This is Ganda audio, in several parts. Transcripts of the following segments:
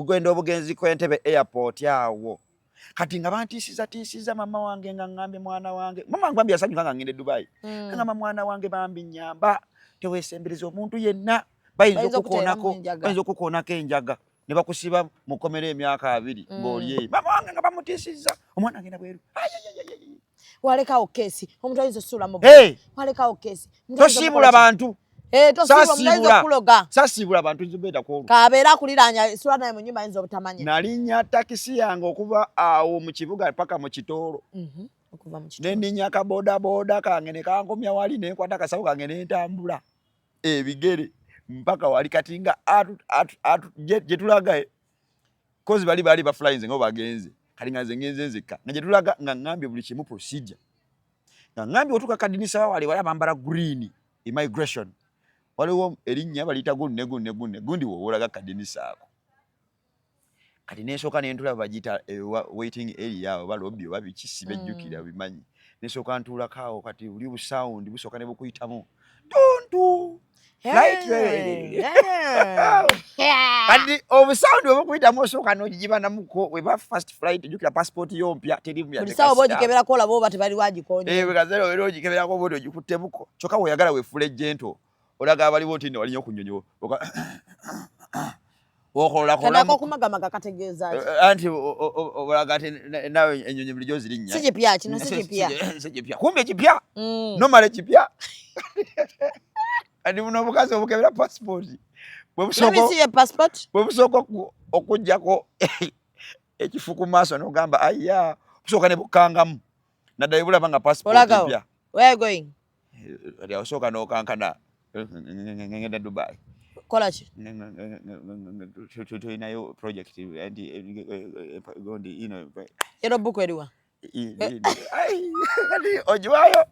gwenda obugenzi kw'Entebbe airport awo kati nga bantiisiza mama wange nga ngambye mwana wange mama wange bambi yasanyuka nga ngende Dubai ngamba mwana wange bambi nyamba teweesembereza omuntu yenna bayinza okukoonako enjaga ne bakusiba mukomera emyaka 2 ng'oli eyo mama wange nga bamutiisiza omwana agenda bweru walekawo kesi omuntu ayinza osuula mu walekawo kesi tosiibula bantu sasiibula bantu nzibeda ko kabeera kuliranya sura naye mu nyumba ayinza obutamanya nalinnya takisi yange okuva awo mu kibuga paka mu Kitoro okuva mu Kitoro nendinya ka boda kange ne kankomya wali ne kwata kasawo kange ne ntambula ebigere mpaka wali katinga je tulaga kozi bali ba flying ngo bagenze kali nga zengenze nzika naje tulaga nga ngambye buli kimu procedure nga ngambye otuka kadinisa wali bambara green immigration waliwo erinnya balita gundi wolaga kadinisa ako kati nesoka nentula bagita waiting area abo balobbi babikisibe jjukira bimanyi nesoka ntula kawo kati uli sound busoka ne bukuyitamu tuntu right kati sound obukuyitamu osoka nojiba namuko weba first flight jjukira passport yompya terimu ya tekasa boji kebera kola bo bati bali wajikonye wekazero eroji kebera ko bodo jikutemuko choka oyagala wefule gento olaga abali boti ne walinyo kunyonyo okola ko kumagamaga kategeeza anti olaga ati nawe enyonyi bulijo zirinya sijipya kino sijipya kumbe kipya no male kipya andi muno bukazi obukebera passport bwebusoko okujjako ekifuku maaso nogamba aya busoka ne bukangamu naddala bulaba nga passport kipya where are you going ali osoka nokankana ngenda Dubai kola ki inayo project and gondi yero buku eriwa ojiwayo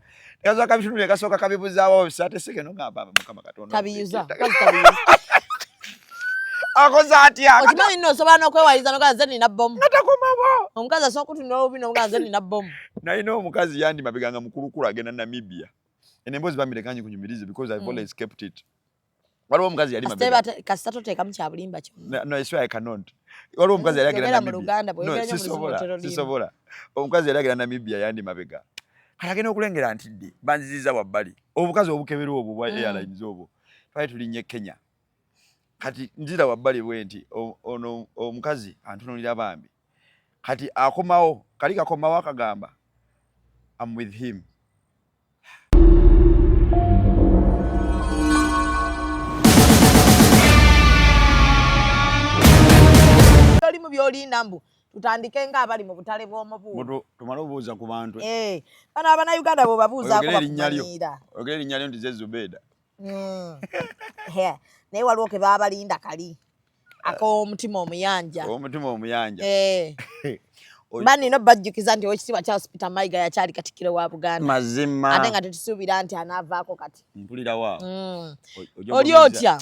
kaza kabishunule kasoka kabibuzawo sate sekeno ngamba mukama katono kabiyuza akoza atya okimanyi nno sobana okwewaliza nogaze nina bomu natakomabo omukazi asokutunira obubi nogaze nina bomu naina omukazi yandi mabeganga mukulukulu agenda Namibia enembozi bamirekanyi kunyumirize because I've always kept it waliwo omukazi yali mabega kasitato teka mu kyabulimba kyo no I swear I cannot waliwo omukazi yali agenda Namibia sisobola omukazi yali agenda Namibia yandi mabega kati agenda okulengera nti ddi banziziza wabbali obukazi obukebera obwo bwa airlines obwo twali tulinye Kenya kati nzira wabbali bwenti ono omukazi antunulira bambi kati akomawo kali kakomawo akagamba I'm with him oli mu byolinda mbu tutandike nga abali mu butale bw'omubuulo tumala obuuza ku bantu bano Abannayuganda bo babuuzaako bakumanyiira ogera erinnya nti Zubeda naye waliwo ke babalinda kali ak'omutima omuyanja banino bajjukiza nti owekitiibwa Charles Peter Mayiga yakyali Katikkiro wa Buganda mazima ate nga tetusuubira nti anaavaako kati mpulirawa oli otya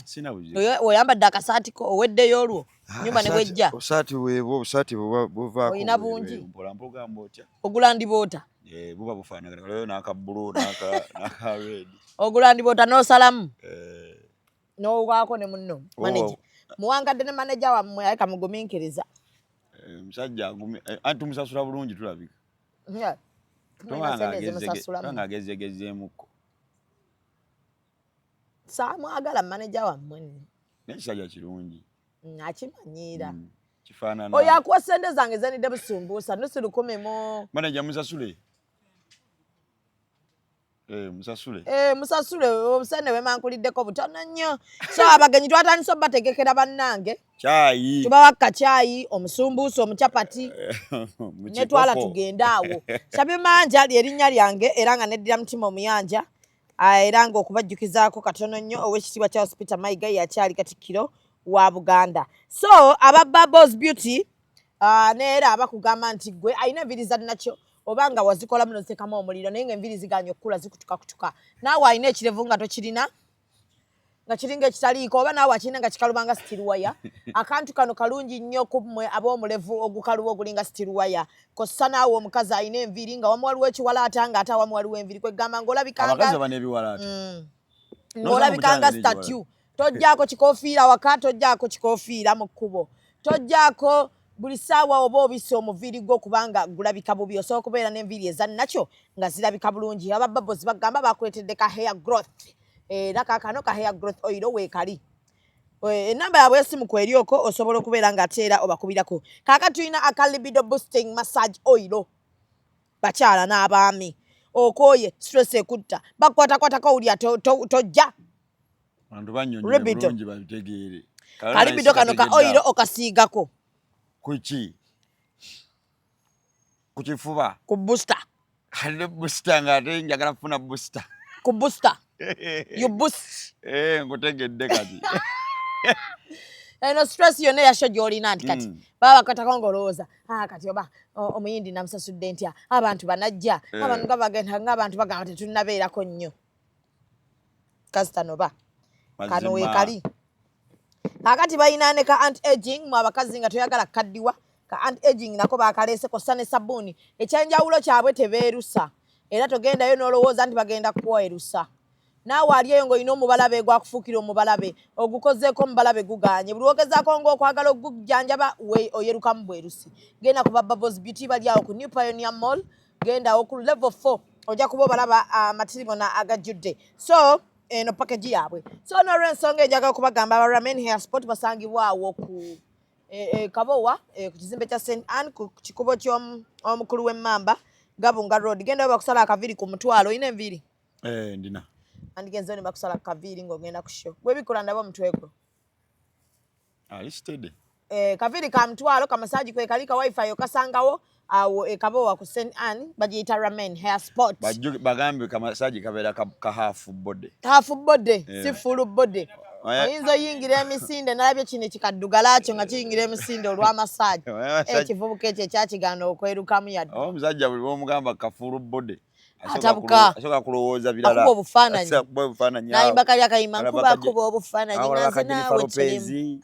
oyambadde akasaati ko oweddeyo olwo nyumba ne bwejja obusaati buvaako olina bungi mpolampogambo otya ogula ndiboota buba bufaanagana kalayo n'akabbulu n'aka red ogula ndiboota n'osalamu n'owaako ne munno manager muwangadde ne manager wammwe aye kamugumiikiriza musajja anti tumusasula bulungi tulabika tobanga agezegezeemuko saamwagala manager wammwe nekisajja kirungi akimanyiira kifaanana oyo akuwa ssente zange zenidde busumbuusa nusu 10 manager musasule musasule obusene bwemankuliddeko butono nnyo so abagenyi twatandise obategekera bannange kyayi tubawakka kyayi omusumbuusa omucapati netwala tugenda awo Sabye Manja lyerinnya lyange era nga neddira mutima omuyanja era nga okubajjukizaako katono nnyo ow'ekitiibwa Charles Peter Mayiga yakyali Katikkiro wa Buganda so aba Bubbles Beauty neera abakugamba nti gwe ayina enviri za nakyo obanga wazikola muno zitekamu omuliro naye ng'enviri ziganya okukula zikutuka naawe alina ekirevu nga tokirina nga kiringa ekitaliiko oba naawe akirina nga kikalubanga sitiruwaya akantu kano kalungi nnyo ku mmwe ab'omulevu ogukaluba ogulinga sitiruwaya kossa naawe omukazi alina enviri nga wamu waliwo ekiwalaata nga ate awamu waliwo enviri kwegamba ng'olabikanga statue tojjaako kikoofiira waka tojjaako kikoofiira mu kkubo tojjaako buli ssaawa oba obisse omuviiri gwo kubanga gulabika bubi osobola okubeera n'enviiri ezannakyo nga zirabika bulungi. Abababbozi bagamba bakuleetedde ka hair growth era kaakano ka hair growth oil weekali. Enamba yaabwe y'essimu kweri okwo osobola okubeera ng'ateera obakubirako. Kaaka tulina aka libido boosting massage oil bakyala n'abaami okooye stress ekutta bakwatakwatako owulira tojja bantu bannyonnyola bulungi babitegeere. Kalibido kano ka oil okasiigako kuki ku kifuba ku booster. Kale booster ng'ate njagala kufuna booster. Ku booster you boost. Nkutegedde kati. Eno stress yonna yasho gy'olina nti kati baba bakwatako ng'olowooza kati oba omuyindi namusasudde ntya abantu banajja abantu nga bagenda ng'abantu bagamba tetunnabeerako nnyo kasita noba kano weekali. Kaakati balina ne ka anti-aging mu abakazi nga toyagala kaddiwa ka anti-aging nako bakaleese kossa ne sabbuuni. Ekyenjawulo kyabwe tebeerusa era togendayo n'olowooza nti bagenda kuweerusa. Naawe ali eyo ng'olina omubalabe gwakufuukira omubalabe ogukozeeko omubalabe guganye buli wogezaako ng'okwagala okugujjanjaba oyerukamu bwerusi. Genda ku Bababos Beauty bali awo ku New Pioneer Mall, genda awo ku level 4 ojja kuba obalaba amatiribona agajjudde. So eno package yaabwe. So n'olw'ensonga enjagala okubagamba aba Ramen Hair Sport basangibwa awo ku Kabowa ku kizimbe kya St. Anne ku kikubo ky'omukulu w'Emmamba Gabunga Road. Genda bakusala akaviiri ku mutwalo. Olina enviiri? Ndina. Andigenzo ne bakusala kaviiri ng'ogenda ku show. Bwebikola ndaba omutwe gwo. Steady. Kaviiri ka mutwalo kamasaaji kwe kali ka wifi okasangawo awo Kabowa ku St. Anne bagiyita Ramen Hair Sport. Bagambe kamasaaji kabeera ka half body. Half body, si full body. Oyinza oyingira emisinde nalabye kino ekikaddugala kyo nga kiyingira emisinde olw'amasaagi. Ekivubuka ekyo ekyakigaana okwerukamu yadde. Omusajja buli bw'omugamba ka full body. Atabuka. Asoka kulowooza birala. Akuba obufaananyi. Akuba obufaananyi. Nayimba kali akayimba nkuba akuba obufaananyi nanze naawe kirimu.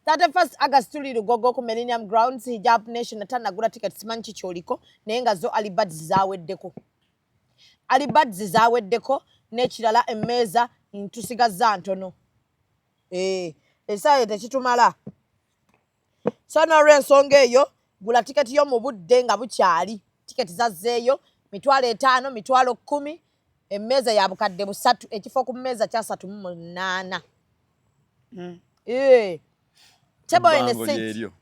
31st August tuli Lugogo ku Millennium Grounds Hijab Nation atanagula tickets simanyi kikyoliko naye nga zo alibads zaweddeko. Alibads zaweddeko n'ekirala emmeeza ntusigazza ntono. Esaawa tekitumala. So n'olw'ensonga eyo gula tiketi yo mu budde nga bukyali. Tiketi zazzeeyo $5,000, $10,000, emmeeza ya bukadde 3, ekifo ku mmeeza kya 38. Table in a seat.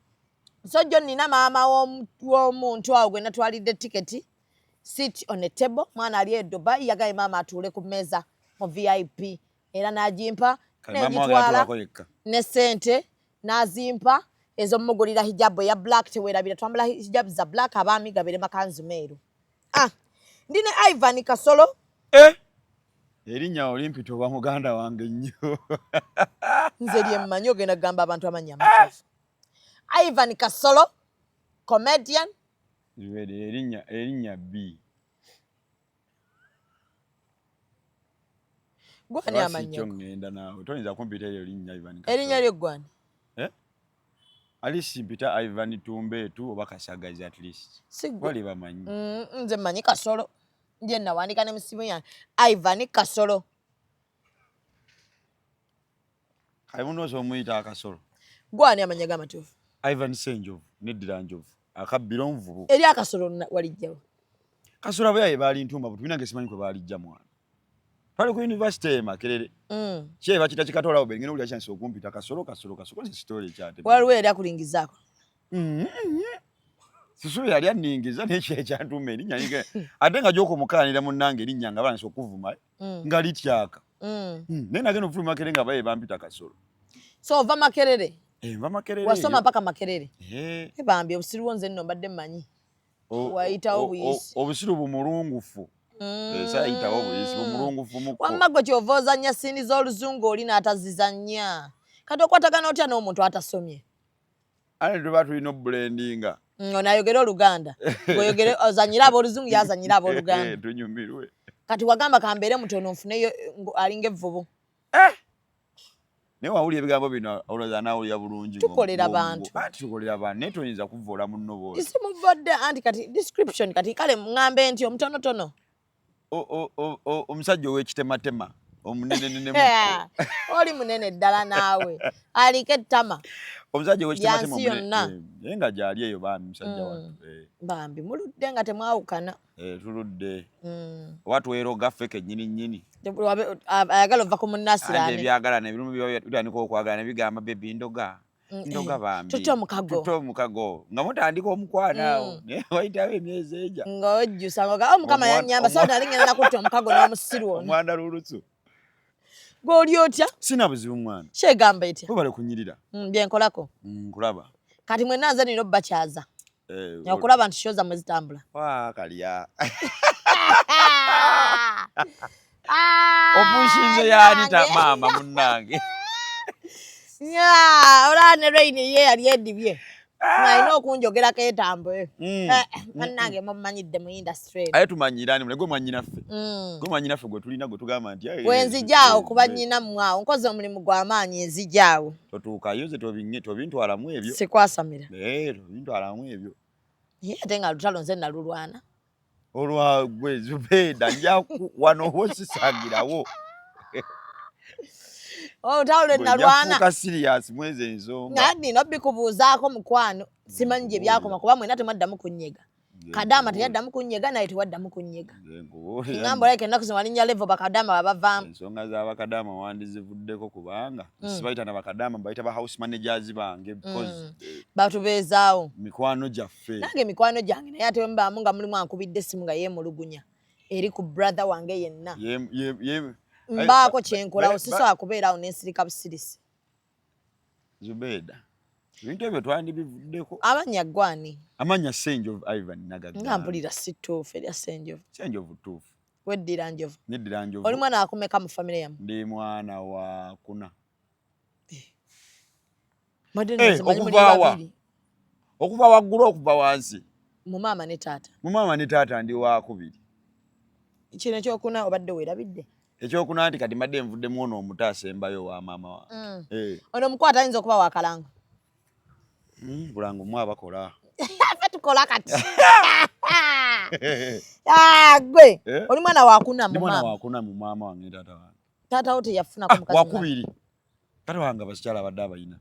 So John nina maama w'omuntu awo gwe natwalidde tiketi. Sit on a table. Mwana ali e Dubai yagaye maama atuule ku mmeeza mu VIP. Era n'agimpa n'egitwala ne ssente n'azimpa ez'omugulira hijabu ya black teweerabira twambala hijabu za black abaami gabere makanzu meeru. Ndine Ivan Kasolo. Erinnya Olimpito wa muganda wange nnyo. Nze lyemmanyi ogenda kugamba abantu amannya amatuufu. Ivan Kasolo, comedian. Erinnya B. Gwani amannya. Ngenda naawe toyinza kumpita eryo linnya Ivan Kasolo. Erinnya lyo gwani? Alice mpita Ivan Tumbetu oba Kasagazi at least. Wali bamanyi. Nze mmanyi Kasolo. Ndiye nawandika ne musimu yange. Ivan Kasolo. Kaimunozo omuyita Akasolo. Gwani amanya gamatuufu? Ivan Senjovu neddira Njovu. Akabbira omuvubu. Eri Akasolo walijjawo. Kasolo abaye bali ntumba butu binange simanyi kwe balijja mwana. Pale ku university ya Makerere. Kye bakita kikatola obe ngene uli chance okumpita Kasolo ni story kyate. Waliwo eri akulingizaako. Sisulu yali aningiza n'ekyo ekyantuuma erinnya nyinge ate nga gy'okumukaanira munnange erinnya nga baanse okuvuma nga lityaka. Naye nagenda okufuluma Makerere nga baye bampita Kasolo. So ova Makerere? Nva Makerere. Wasoma mpaka Makerere? Bambi obusiru nze nno mbadde mmanyi. Wayitawo buyisi. Obusiru bumulungufu. Sayitawo buyisi bumulungufu mukko. Wamma gwe kyova ozannya sini z'oluzungu oli n'atazizannya. Kati okwatagana otya n'omuntu atasomye? Ate tuba tulina oblendinga. Onayogera Oluganda. Oyogere ozanyira ab'oluzungu yazanyira ab'Oluganda. Tunyumirwe. Kati wagamba kambeere mutono nfuneyo alinga evvubu. Naye wawulya ebigambo bino olowooza naawulya bulungi. Tukolera bantu. Tukolera bantu naye toyinza kuvoola munno bw'oli. Isi muvodde anti kati description kati kale ŋŋambe nti omutonotono. Omusajja ow'ekitematema Omunene muko. Oli munene ddala naawe. Aliko ettama. Omusajja w'ekitema munene. Yenga gyali eyo bambi musajja watu. Bambi muludde nga temwawukana. Tuludde. Watu eroga feke nyini. Ayagala ova ku munnasirane. Ande byagala ne birumu byandika okwagala ne bigamba bebi ndoga. Ndoga bambi. Tuto mukago. Nga mutandika omukwana awo. Wayitawo emyezi eja. Nga ojjusa nga Mukama yannyamba so nali ngenda na kutta omukago n'omusiru ono. Omwana lulusu. Gw'oli otya? Sina buzibu mwana. Kyegamba etya? Bale kunyirira. Byenkolako. Nkulaba. Kati mwenna nze nina obbakyaza. Okulaba nti shoza mwe zitambula. Kalya. Opushinze yanita mama munnange. Olane Rain ye yali edibye. Alina okunjogerako etambule. Bannange mumanyidde mu industry. Aye tumanyirani mule gwe mwanyinaffe. Gwe mwanyinaffe gwe tulina gwe tugamba nti wenzijaawo kuba nnyina mmwawo nkoze omulimu gw'amaanyi enzijaawo. Totuuka yoze tobintwalamu ebyo. Sikwasamira. Tobintwalamu ebyo. Ate nga lutalo nze nalulwana. Olwa gwe Zubeda nja wano wosisagirawo. Olutalo nalwana. Njafuuka serious mweze ensonga. Ngadi nobikubuuzaako mukwano simanyi gye byakoma kuba mwena temaddamu kunnyega. Kadama teyaddamu kunnyega naye tewaddamu kunnyega. Ngamba like ennaku zino walinnya level bakadama babavaamu. Ensonga z'abakadama wandizivuddeko kubanga sibayita na bakadama bayita ba house managers bange because batubeezaawo. Mikwano gyaffe. Nange mikwano gyange naye ate mbaamu nga mulimu ankubidde essimu nga yeemulugunya eri ku brother wange yenna. Mbaako kyenkolawo sisobola kubeerawo n'ensirika busirisi. Zubeda ebintu ebyo twandibivuddeko. Amannya gwani? Amanya Senjovu Ivan Nagaga. Nga mpulira si ttuufu erya Senjovu. Senjovu ttuufu. Weddira Njovu. Neddira Njovu. Oli mwana akumeka mu famire yamu? Ndi mwana wa 4. Okuva waggulu okuva wansi. Mu maama ne taata. Mu maama ne taata ndi wa 2. Kino ekyokuna obadde weerabidde? Ekyokuna nti kati mbadde nvuddemu ono omutaasa embayo wa maama wa. Ono omukwata ayinza okuba wa Kalanga. Bulango mwa bakola. Ffe tukola kati. Gwe oli mwana wa 4 mu maama. Mwana wa 4 mu maama wange taata wange. Taata wo teyafuna ku mukazi. Wa 2. Taata wange basikyala abadde abayina.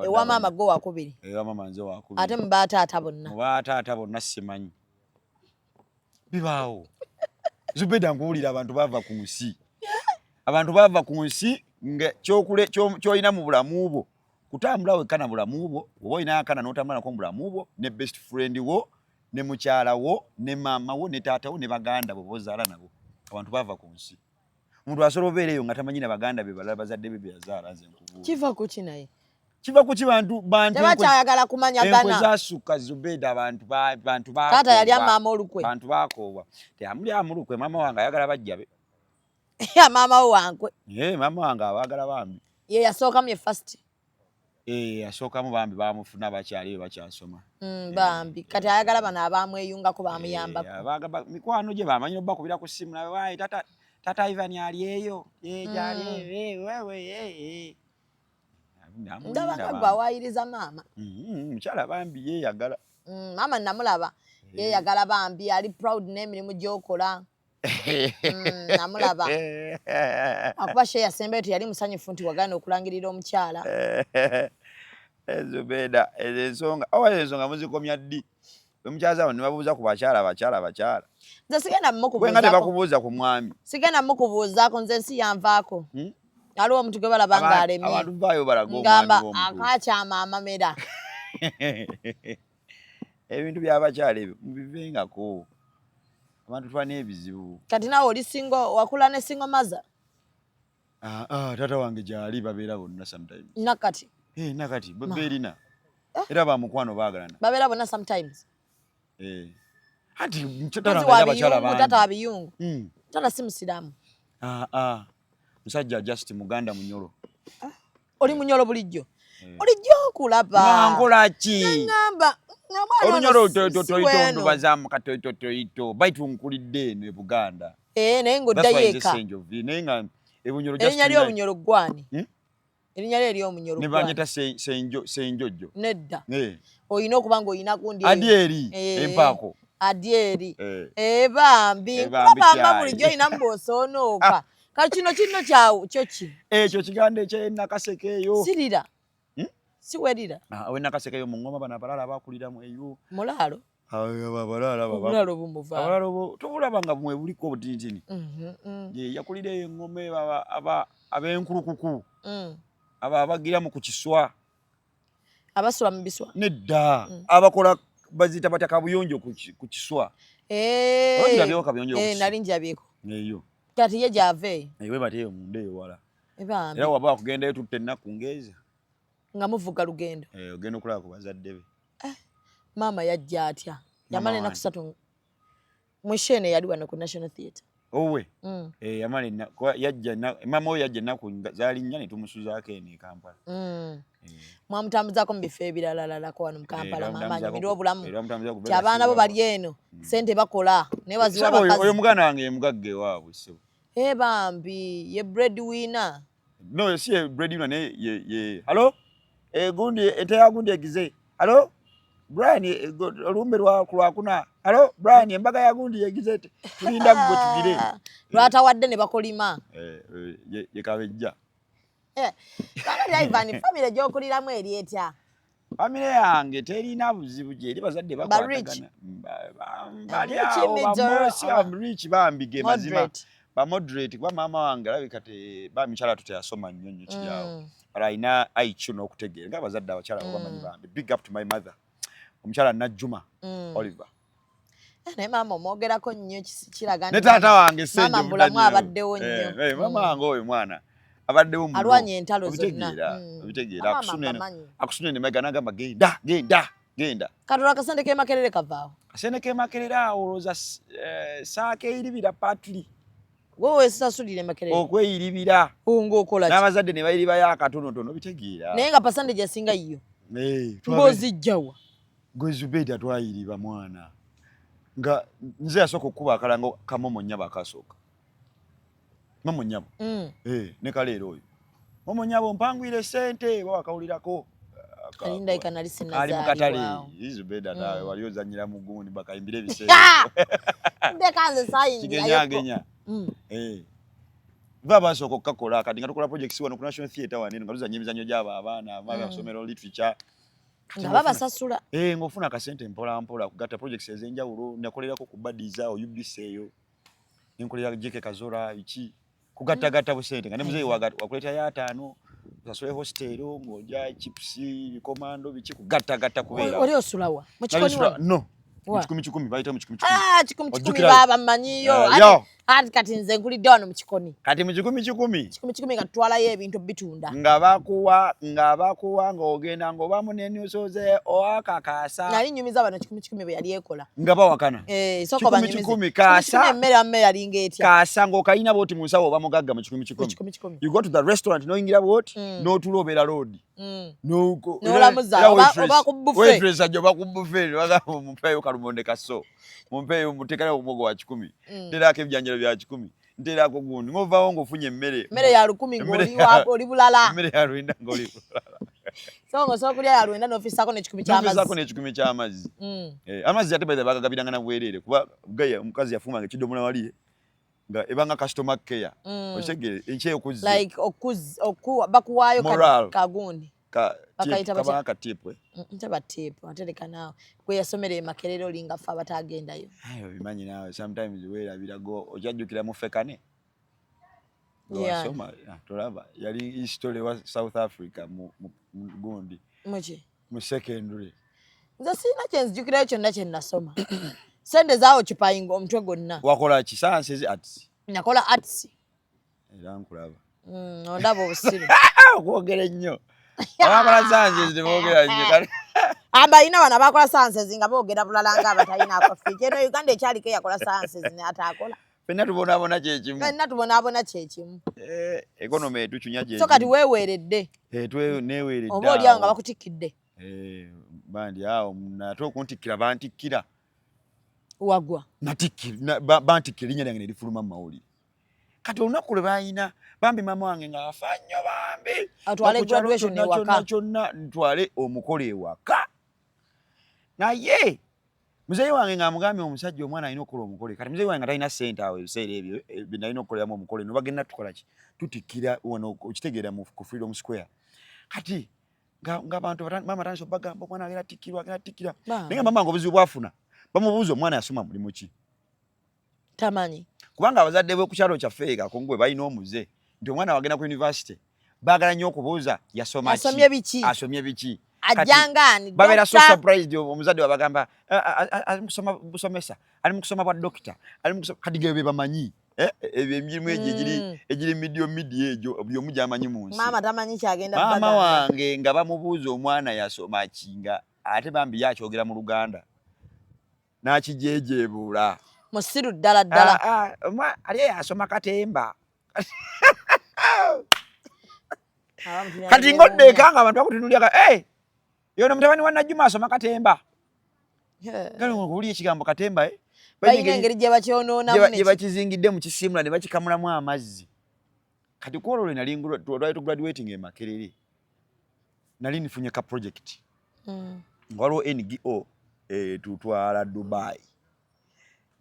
Ewa maama gwe wa 2. Ewa maama nze wa 2. Ate mu baataata bonna. Mu baataata bonna simanyi. Bibaawo. Zubeda nkuwulira abantu bava ku nsi. Abantu bava ku nsi nga kyolina mu bulamu bwo. Kutambula wekana bulamu bwo, oba olina akana n'otambula nako mu bulamu bwo, ne best friend wo, ne mukyala wo, ne maama wo, ne taata wo, ne baganda bo bozaala nabo. Abantu bava ku nsi. Omuntu asobola obeereyo nga tamanyi na baganda be balala bazadde be byazaala nze nkubuuza. Kiva ku ki naye? Kiva ku ki bantu tebakyayagala kumanyagana. Enkwe zasukka Zubeda abantu baakoowa. Taata yali amaama olukwe. Bantu baakoowa. Teyamuli amulukwe maama wange ayagala bajja be. Maama wo wankwe. Maama wange abaagala bambi. Ye yasookamu ye first. Asookamu bambi bamufuna bakyali be bakyasoma. Bambi kati ayagala bano abamweyungako bamuyambako. Mikwano gye bamanyi obbakubira ku ssimu nawe waayi tata Ivan ali eyo. Gyali wewe. Ndabanga gwe awaayiriza maama. Mukyala bambi yeeyagala. Maama namulaba yeeyagala bambi ali proud n'emirimu gy'okola. Namulaba. Akuba she yasembeyo teyali musanyufu nti wagaana okulangirira omukyala. Zubeda ensonga muzikomya ddi. Omukyaza awo ne babuuza ku bakyala. Nze sigenda mukubuuzaako. Wenga tebakubuuza ku mwami. Sigenda mukubuuzaako nze nsi yanvaako. Aliwo omuntu gwe balaba ng'alemye. Abantu baayo balaga omwami ngamba akakyama amamera. Ebintu by'abakyala ebyo mubivengako. Abantu tufana ebizibu. Kati nawe oli singo wakula ne singo maza? Taata wange gyali babeera bonna sometimes. Nakati? Nakati beerina. Era bamukwano baagalana. Babeera bonna sometimes? Anti tata wa biyungu. Tata si musiraamu. Musajja just Muganda Munyolo. Oli Munyolo bulijjo? Olijjo okulaba. Nkola ki? Ngamba. Olunyolo toyito bazamu katoyito baitu nkulidde ne Buganda. Naye ng'oddayo eka. Naye nga ebunyolo just. Erinnya ly'obunyolo gwani? Erinnya lye ery'omunyolo gwani? Ne banyita Senjojjo. Nedda. Oyina okuba ng'oyina gundi. Adyeri empaako. Adyeri. Bambi. Bamba bulijjo oyina mboosoonooka. kino kyawo kyoki ekyo kigande kye Nakaseke eyo sirira siwerira we Nakaseke eyo mu ngoma bana abalala abakuliramu eyo mulalo abalala bumuva tubulaba nga bumwe buliko obutintini yakulira engoma ab'enkulukuku abagira mu kukiswa abasula mu biswa nedda abakola bazita batya kabuyonjo ku kiswa olabyewo kabuyonjo nali njabyeko eyo kati ye gyave we bateyo munda eyo wala ebambi era waba kugendayo tutte ennaku ngeza nga muvuga lugendo ogenda okulaba ku bazadde be maama yajja atya yamala ennaku 3 mwishene yali wano ku National Theatre owe yamala yajja maama we yajja ennaku zaali nnya ne tumusuzaako eno e Kampala mwamutambuzaako mu bifo ebiralalako wano mu Kampala maama anyumirwa obulamu ti abaana bo bali eno sente bakola nebaziwa bakazi oyo muganda wange ye mugagga ewaabwe ssebo bambi ye breadwinner no si ye breadwinner ne ye halo gundi ente ya gundi egize halo Brian olumbe lwakuna halo Brian embaga ya gundi yegize tulinda gwe tugire lwatawadde ne bakolima ye kabejja kana Ivan family gyokuliramu eri etya family yange terina buzibu gye eri bazadde bakwatagana rich bambige mazima ba moderate kwa mama wange alabika te ba mikyala tutayasoma nnyo kiryawo alina aichu n'okutegeera nga bazadde abakyala bamanyi bambi big up to my mother omukyala Najjuma Oliver naye maama omwogerako nnyo kiraga ne taata wange maama bulamu abaddewo nnyo mama wange oyo mwana abaddewo alwanya entalo zonna obitegeera akusunene mega nagamba genda katola kasente ke Makerere kavaawo kasente ke Makerere awo olowooza saaka eyiribira patuli wowe sasulire Makerere okweyiribira ng'okola n'abazadde ne bayiribayo akatonotono bitegeera naye nga percentage esinga yiyo ng'ozijjawa gwe Zubeda twayiriba mwana nga nze yasooka okukuba akalango kamomonnyabo akasooka momonyabo ne kaleero oyo momonyabo mpangwire sente bawakawulirako alindaika nali ali mukatale Zubeda nawe wali ozanyira mu gundi bakayimbira ebiseera ndekanze sayingirayo basooka okukakola kati nga tukola projects wano ku National Theatre wano nga tuzanya emizannyo gy'abo abaana amasomero literature nga babasasula ng'ofuna akasente mpola mpola kugatta projects ez'enjawulo nakolerako ku Badiza UBC eyo nenkolera Jeke Kazola iki kugattagatta busente nga ne muzeeyi wakuleta ya 5 usasule hostel ng'ojja chips bikomando biki kugattagatta kubeera oli osulawa mu kikoni wano no Chikumi bayita mu Chikumi Chikumi baba manyiyo ati kati nze nkulidde wano mu kikoni kati mu Chikumi nga tutwalayo ebintu bitunda nga bakuwa ng'ogenda ng'obamu n'enyusoze owakakaasa nali nyumiza bano Chikumi bwe yali ekola nga bawakana soko Chikumi kaasa emmere amme yali ng'etya kaasa ng'okayina bwoti mu nsawo oba mugagga mu Chikumi you go to the restaurant n'oyingira bwoti n'otuula obeera road n'olamuza oba ku buffet oba ku buffet mumpeeyo kalumonde kaso mumpeeyo muteekerayo omuhogo wa 10 nteerako ebijanjalo bya 10 nteerako gundi ng'ovaawo ng'ofunye emmere ya 10 ng'oli bulala emmere ya lwenda ng'oli bulala so ng'osobola kulya ya lwenda n'ofiisaako n'ekikumi ky'amazzi amazzi ate baita bagagabiranga na bwereere kuba gaya omukazi yafumanga ekidomola waliye nga ebanga customer care okitegere ekyeyokuzzi like bakuwaayo kagundi kabanga katipwe ntaba tipu atereka naawe gwe yasomera e Makerere olinga ffe abatagendayo bimanyi naawe sometimes weerabirago okyajjukira mu Fekane wasoma tolaba yali history wa South Africa mu gundi mu secondary nze sirina kyenzijjukirayo kyonna kye nasoma sente zaawo kipayinga omutwe gwonna wakola ki sciences arts nakola arts era nkulaba ondaba obusiru okwogera ennyo abakola sciences teboogera nnyo abalina bano abakola sciences nga boogera bulala nga abatalina akofiiki eno Uganda ekyaliko eyakola sciences n'ataakola ffenna tubonaabona kyekimu economy etucunya so kati weeweeredde neeweeredde oba oliawo nga bakutikkidde bandi awo nate okuntikkira bantikkira wagwa bantikkira erinnya lyange ne lifuluma mu mawulire kati olunaku lwe bayina bambi mama wange nga afa nnyo bambi atwale graduation ewaka kyonna ntwale omukolo ewaka naye muzeyi wange ng'amugambye omusajja omwana alina okukola omukole kati muzeyi wange nga talina ssente awo ebiseera ebyo nalina okukoleramu omukole no bagenda tukola ki tutikkira wano okitegeera ku Freedom Square kati ng'abantu maama atandise obagamba omwana agenda tikkirwa naye nga maama nga obuzibu bwafuna bamubuuza omwana yasoma mulimu ki tamanyi kubanga abazadde be ku kyalo kyaffe Kakongwe balina omuze nti omwana wagenda ku university baagala nnyo okubuuza asomye biki ajangani babeera so surprised omuzadde wabagamba ali mukusoma busomesa ali mukusoma bwa doctor ali mukusoma kati gebe bamanyi emirimu egiri media egyo buli omu gy'amanyi mu nsi maama tamanyi kyagenda maama wange nga bamubuuza omwana yasoma kinga ate bambi yakyogera mu Luganda n'akijejeebuula musiru ddala ali yasoma katemba kati ngodde kanga abantu bakutunulira yono mutabani wa Najjuma asoma katemba galo nguli ekigambo katemba bayina engeri gye bakyonoona gye bakizingidde mu kisimula ne bakikamulamu amazzi kati kwolole nali twali tu graduating e Makerere nali nifunye ka project waliwo NGO tutwala Dubai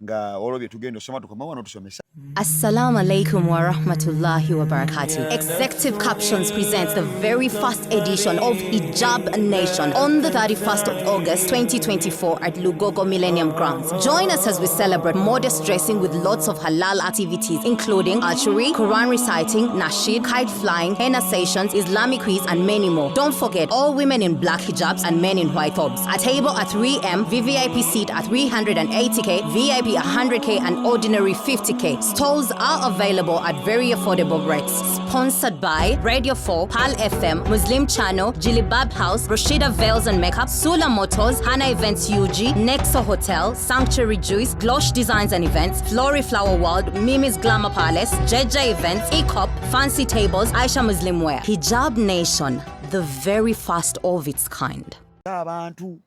nga olobye tugenda osoma tukoma wano tusomesa. Assalamu alaikum wa rahmatullahi wa barakatuh. Executive Captions presents the very first edition of Hijab Nation on the 31st of August 2024 at Lugogo Millennium Grounds. Join us as we celebrate modest dressing with lots of halal activities including archery, Quran reciting, nasheed, kite flying, henna sessions, Islamic quiz and many more. Don't forget all women in black hijabs and men in white thobes. A table at 3M, VVIP seat at 380k, VIP 100k and ordinary 50k. Stalls are available at very affordable rates. Sponsored by Radio 4, Pal FM, Muslim Channel, Jilibab House, Rashida Veils and Makeup, Sula Motors, Hana Events UG, Nexo Hotel, Sanctuary Juice, Glosh Designs and Events, Flory Flower World, Mimi's Glamour Palace, Jeja Events, ECOP, Fancy Tables, Aisha Muslim Wear. Hijab Nation, the very first of its kind. Abantu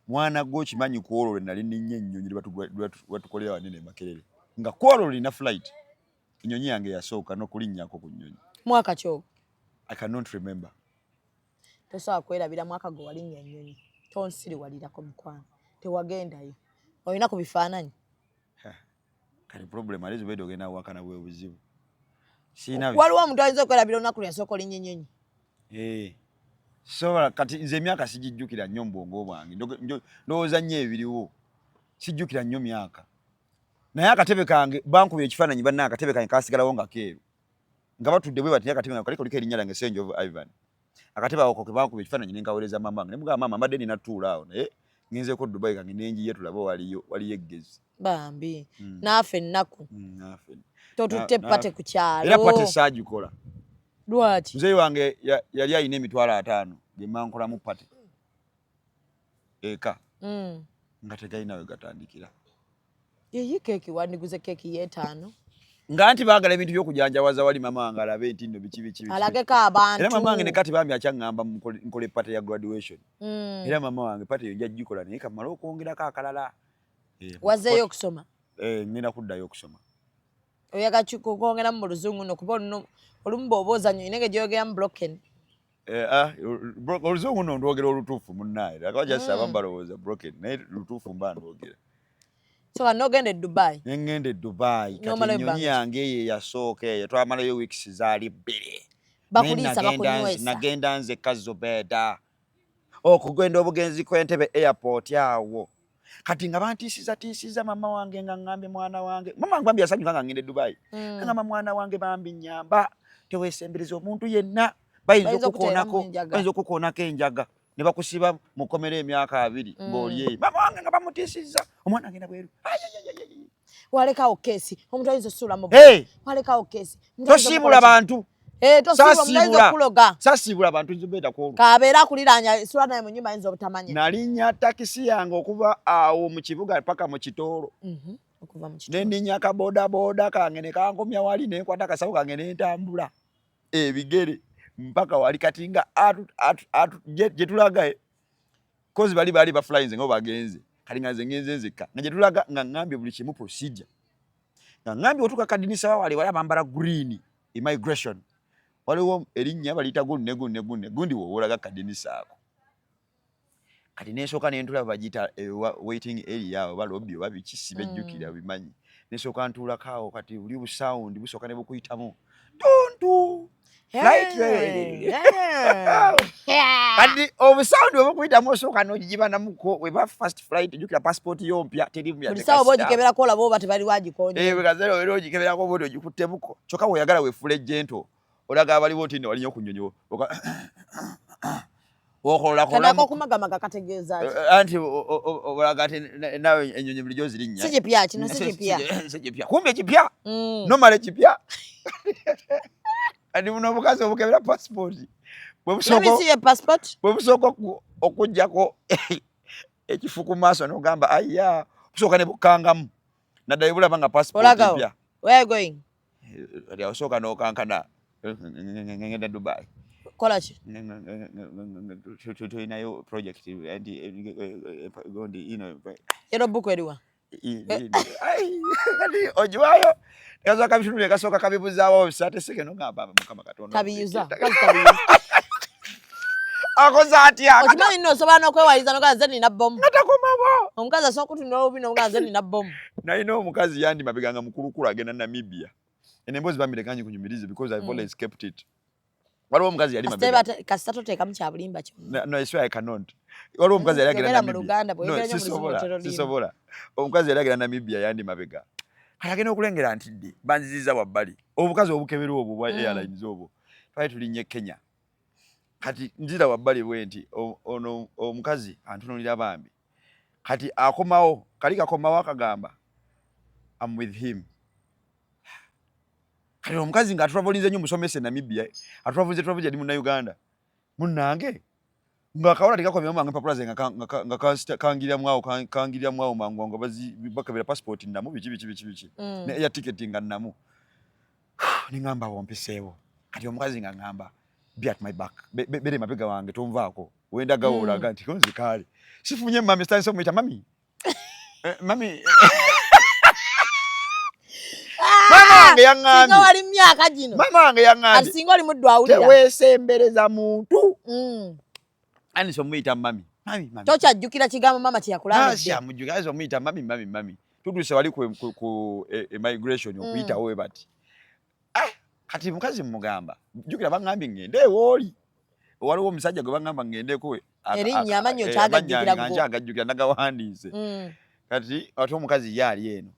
mwana gwo kimanyi kwolole nali ninye ennyonyi batukolera wanene Makerere nga kwolole na flight ennyonyi yange yasooka n'okulinnyako ku nnyonyi mwaka kyo I cannot remember tosobola kwerabira mwaka gwe walinnya ennyonyi tonsiri walirako mukwano tewagendayo olina ku bifaananyi kali problem alizo bedo ogenda wakana bwe buzibu waliwo omuntu ayinza okwerabira olunaku lwasooka olinnya ennyonyi so kati nze emyaka sijijjukira nnyo mbwongo bwange ndowooza nnyo ebiriwo sijjukira nnyo myaka naye akatebe kange bankubye ekifaananyi banna akatebe kange kasigalawo nga keeru nga batudde bwe bati akatebe nga kaliko erinnya lyange Senje of Ivan akatebe ako ke bankubye ekifaananyi nenkaweereza maama wange ne mugamba maama mbadde nina tuula awo naye ngenzeeko Dubai kange nenjiye tulaba waliyo eggezi bambi naafe ennaku totutte pate ku kyalo era pate saagikola lwaki muzeyi wange yali ayina emitwalo 5 ge mankolamu pate eka nga tegalina we gatandikira yeyi keeki wandiguze keeki ye5 nga nti baagala ebintu by'okujanjawaza wali mama wange alabe nti nno biki alageko abantu era mama wange ne kati bambi akyaŋŋamba nkole pate ya graduation era mama wange pate yo njagikola naye kamala okwongerako akalala wazzeeyo okusoma ngenda kuddayo okusoma oyaga kwongeramu mu luzungu nokuba olumu bw'oba ozannya olina gy'oyogeramu broken oluzungu nno ndwogera olutuufu munnaye lakawa jasaba mbalowooza broken naye lutuufu mba ndwogera so n'ogenda e Dubai ngenda e Dubai kati ennyonyi yange eyo yasooka eyo twamalayo weeks zaali 2 bakuliisa bakunywesa nagenda nze Kazobeeda okugenda obugenzi kw'Entebbe airport awo kati nga bantiisiza mama wange nga ngambye mwana wange mama wange bambi yasanyuka nga ngenda e Dubai ngamba mwana wange bambi nyamba teweesembereza omuntu yenna bayinza okukoonako enjaga ne bakusiba mukomera emyaka 2 ng'olyeyo mama wange nga bamutiisiza omwana agenda bweru walekawo keesi omuntu ayinza osuula mu walekawo keesi tosiibula bantu sasiibula abantu nzibeedako kabeera akuliraanya esula naye mu nnyumba ayinza obutamanya nalinnya takisi yange okuva awo mu kibuga paka mu Kitoolo nenninnya akaboodabooda kange ne kankomya wali nenkwata akasawo kange nentambula ebigere mpaka wali kati nga gye tulaga kozi bali baflyinze nga bagenze kali nga nze ngenze nzekka nga gye tulaga nga ngambye buli kimu procedure nga ngambye otuuka kadinisa wali abambala green immigration waliwo erinnya baliyita gundi woolaga kadinisa ako kati nesooka nentula bagita waiting area oba lobby oba bikisibe jjukira bimanyi nesooka ntulako awo kati uli busawundi busooka ne bukuyitamu tuntu flight kati obusawundi obukuyitamu osooka n'ogigibanamuko weba first flight jjukira passport yompya teri mpya buli sawa bogikeberako olaba oba tebali wagikonye bwekazera obeera ogikeberako oba ogikuttemuko kyokka bw'oyagala weefule jento olaga abaliwo nti walinnya okunyonyo kanako kumagamaga kategeeza anti olaga ati nawe ennyonyi bulijjo zirinnya si kipya kino si kipya kumbe ekipya nomala ekipya ati buno obukazi obukebera passport bwe busooka okuggyako ekifu ku maaso n'ogamba aya busooka ne bukangamu naddala bulaba nga passport epya ati osooka n'okankana ngenda Dubai kola ki tulinayo project gondi ero buku eriwa ojiwayo kasooka bitunule kasooka kabibuzaawo bisate seke nogamba mukama katonda kabiyuza akoza atya okimanyi nno osobola n'okwewaliza nogaa nze nina bomu natakomabo omukazi asobola okutunula obubi nogaa nze nina bomu nalina omukazi yandi mabeganga mukulukulu agenda Namibia enemboozi bamirekanyi kunyumirize because I've always kept it waliwo omukazi yali mabega kasita toteekamu kya bulimba kyonna no I swear I cannot waliwo omukazi yali agenda Namibia sisobola omukazi yali agenda Namibia yandi mabega agenda okulengera nti dde banziziza wabbali obukazi obukebera obwo bwa airlines obwo twali tulinnya Kenya kati nzira wabbali bwe nti ono omukazi antunulira bambi kati akomawo kali kakomawo akagamba I'm with him kati omukazi nga atravolize nnyo musomese Namibia atravolize ndi munna Uganda munnange nga kawala tekakomya mangu papula ze nga kangirya mwawo mangu nga bakabira passport namu biki ne ya ticketing namu ningamba wompiseewo kati omukazi nga ngamba be at my back bere mabega wange tonvaako wenda gawolaga nti konzi kale sifunye mami stanso mwita mami mami mama wange yaŋŋambye singa wali myaka gino mama wange yaŋŋambye singa oli muddu awulira teweesembereza muntu ani somuyita mami tokyajjukira kigambo mama kyeyakulambidde amujjukira somuyita mami tutuuse wali ku immigration okuyitawo we bati kati mukazi mugamba jjukira baŋŋambye ŋŋende ewooli waliwo omusajja gwe baŋŋamba ŋŋendeko erinnya amannya okyagajjukira nagawandiise kati ate omukazi ye ali eno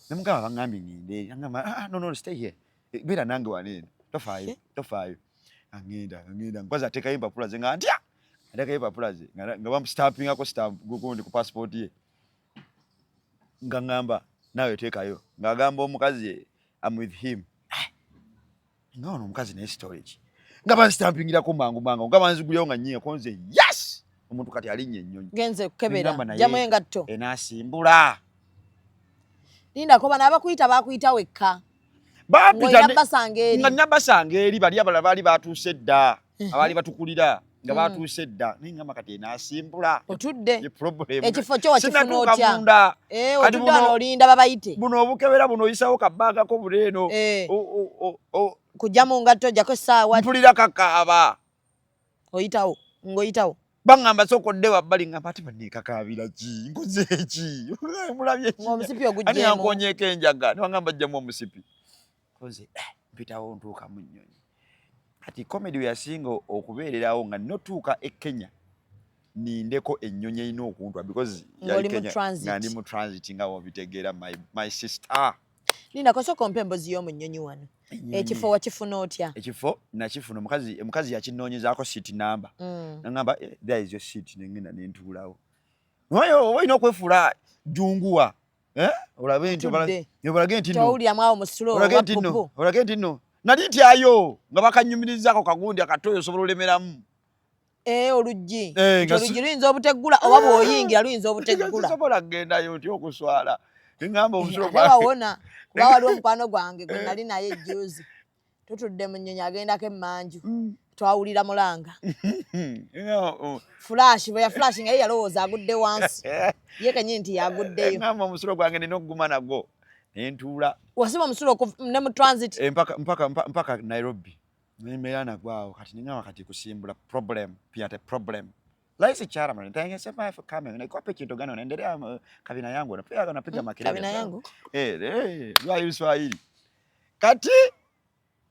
nemugamba baŋŋambye ŋŋende aŋŋamba no stay here beera nange waneeno tofaayo aŋŋenda nkozi ateekayo empapula ze nga ntya ateekayo empapula ze nga bamustampingako gundi ku passport ye nga ŋŋamba naawe teekayo ng'agamba omukazi I'm with him nga ono omukazi naye storage nga banstampingirako mangu nga banzigulyawo nga nnyinga konze yes omuntu kati alinnya ennyonyi genze kukebera jamu engatto enaasimbula lindako bano abakuyita bakuyita wekka nga nabasanga eri bali abalala baali batuuse dda abaali batukulira nga batuuse dda naye ngamba kati enaasimbula otudde ekifo kyo wakifuna otya otudde wano olinda babayite buno obukebera buno oyisawo kabbaagako buleeno kujja mu ngatto ojjako essaawa mpulira kakaaba ng'oyitawo baŋŋamba sokodde wabbali ngamba ate banneekakaabira ki nkoze ki mulabye omusipi ogujjeemu ani yankonyeeko enjaga newaŋŋamba ajjamu omusipi koze mpitawo ntuuka mu nnyonyi kati komedi we yasinga okubeererawo nga notuuka e Kenya nindeko ennyonyi erina okuntwa because yali Kenya nga ndi mu transit nga wabitegeera my sister Linda koso kompe mbozi yo mu nnyonyi wano ekifo wakifuna otya ekifo nakifuna omukazi yakinoonyezaako seat number nangamba there is your seat nengenda nentuulawo olina okwefuula junguwa olabe nti towuliramu musulo olage nti nno nali ntyayo nga bakanyumirizaako kagundi akatoyo osobola olemeramu oluggi luyinza obuteggula oba bw'oyingira luyinza obuteggula sobola kugendayo nti okuswala ngamba omusulo wawona kuba waliwo omukwano gwange gwe nali naye ejjuuzi tutudde mu nnyonyi agendako emmanju twawulira mulanga flash bwe yaflashi nga ye yalowooza agudde wansi ye kenyini nti yaguddeyo ngamba omusulo gwange nina okuguma nagwo nentuula wasiba omusulo ne mu transit mpaka Nairobi nembeera nagwawo kati ningamba kati kusimbula problem pyate problem Laisi chairman, thank you so much for coming. Nikupe kitu gani unaendelea kabina yangu unapiga makelele. Kabina yangu? Lwa Swahili. Kati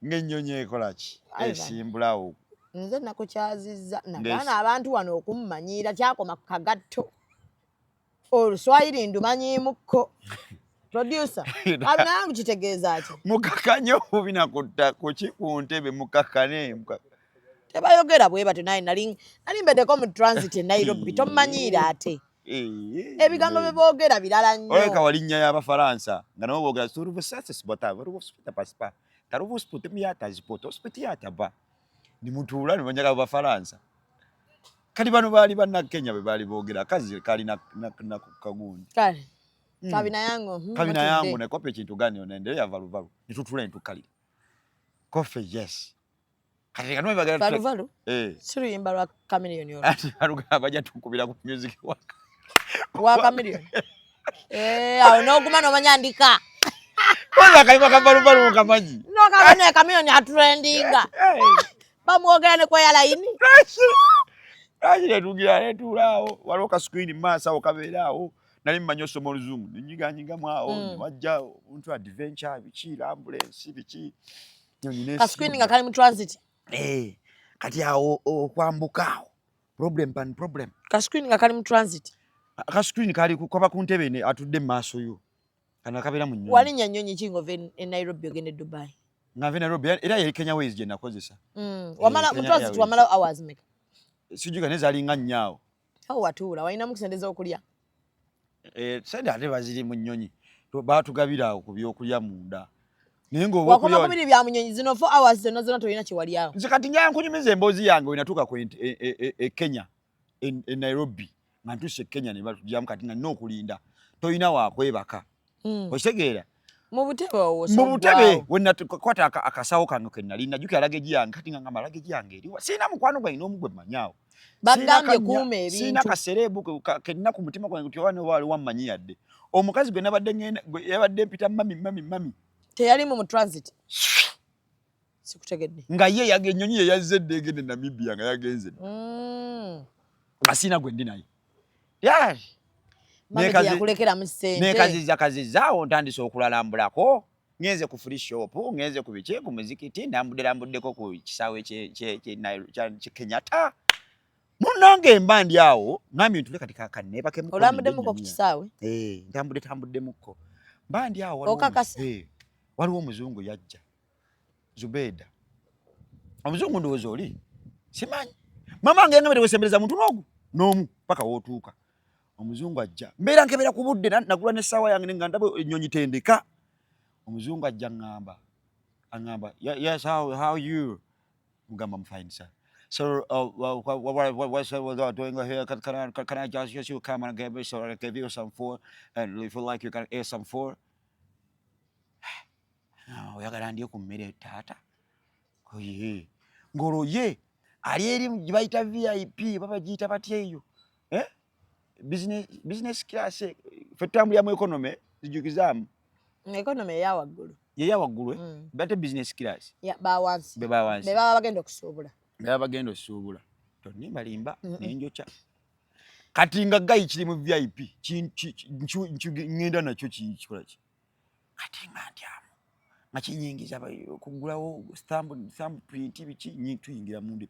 ngenyonye kolachi. Simbulawo. Nze nakukyaziza nagana abantu wano okummanyira kyakoma ku kagatto. Oluswahili ndumanyiimuko. Producer, kabina yangu kitegeeza ati. Mukakanyo binakutta ku ntebe mukakane. Tebayogera bwe bati naye nali mbeddeko mu transit e Nairobi tomanyiira ate. Ebigambo bye boogera birala nnyo. Oleka walinnya y'Abafaransa nga nabo boogera turuvu sasa sibota baruvu spita paspa taruvu spita myata zipoto spita yataba ni mutuula ne banyaga Abafaransa kali bano baali banna Kenya be baali boogera kazi kali na kagundi kale kabina yangu ne kope kintu gani onaendelea valuvalu nitutule ntukalira kofe yes kati kanwe bagala valuvalu siri yimba lwa Chameleon yo aluga baja tukubira ku music waka wa Chameleon awo n'oguma n'omanyandika kwanza kaima kambalubalu kamanyi no kabane Chameleon atrendinga bamwogera ne kwa line tugira netulaawo waliwo ka screen masa okabeeraawo nali mmanyoso mu luzungu ninyiganyiga mwawo wajja omuntu adventure biki ambulance biki ka screen nga kali mu transit kati awo okwambukaawo problem ka screen nga kali mu transit ka screen kali kuba ku ntebe ne atudde mu maaso yo kana kabeera mu nnyonyi wali nyanyonyi kingove e Nairobi ogende Dubai nga Nairobi era ye Kenya Ways je nakozesa wamala mu transit wamala hours make sijuga nezalinga nnyawo awo watuula walina mu kusendeza okulya sende ate baziri mu nnyonyi baatugabira ku byokulya munda naye wakoma kubiri bya munyonyi zino 4 hours zonna tolina kiwali awo nze kati nyankunyumiza emboozi yange wenatuuka ku Kenya e Nairobi nga ntuuse Kenya ne batugyamu kati nga n'okulinda tolina wakwebaka okitegeera mu butebe wenatukwata akasawo kange ke nali najukira lageji yange kati nga ngamba lageji yange eriwa sina mukwano gwa ino omugwe manyaawo bagambye kuuma ebintu sina kaserebu kenna ku mutima gwange tiwane wali wammanyi yadde omukazi gwe nabadde ngenda yabadde mpita mami teyali mu transit sikutegedde nga ye yagenyonyi ye yazedde egende Namibia nga yagenze basina gwe ndi naye yali mama yakulekera mu sente nekaziza ntandise okulalambulako ngenze ku free shop ngenze ku biche ku muzikiti ndambuddeko ku kisawe kye Kenyatta munange mbandi awo ngambi ntule kati kaneba ke muko olambuddemu ku kisawe tambuddemu mbandi awo waliwo omuzungu yajja Zubeda omuzungu ndowoza oli simanyi mama nge ngabere wesembereza muntu n'omu paka wotuuka omuzungu ajja mbeera nkebera ku budde nagula ne sawa yange nga ndaba ennyonyi tendeka omuzungu ajja ngamba yes how you mugamba I'm fine sir so what's doing here can I just you come and give you some food and if you like you can eat some food oyagala ndiyo ku mmere taata oye ngolo ye ali eri bayita VIP baba giyita batya eyo business class fetambulya mu economy zijukizamu economy ya waggulu bate business class ya bawansi beba bagenda okusuubula tonimba limba nenjocha kati nga gayi kiri mu VIP ngenda nakyo kikola ki kati nga ndyamu machinyingiza kugulawo stamp print biki tuyingira munde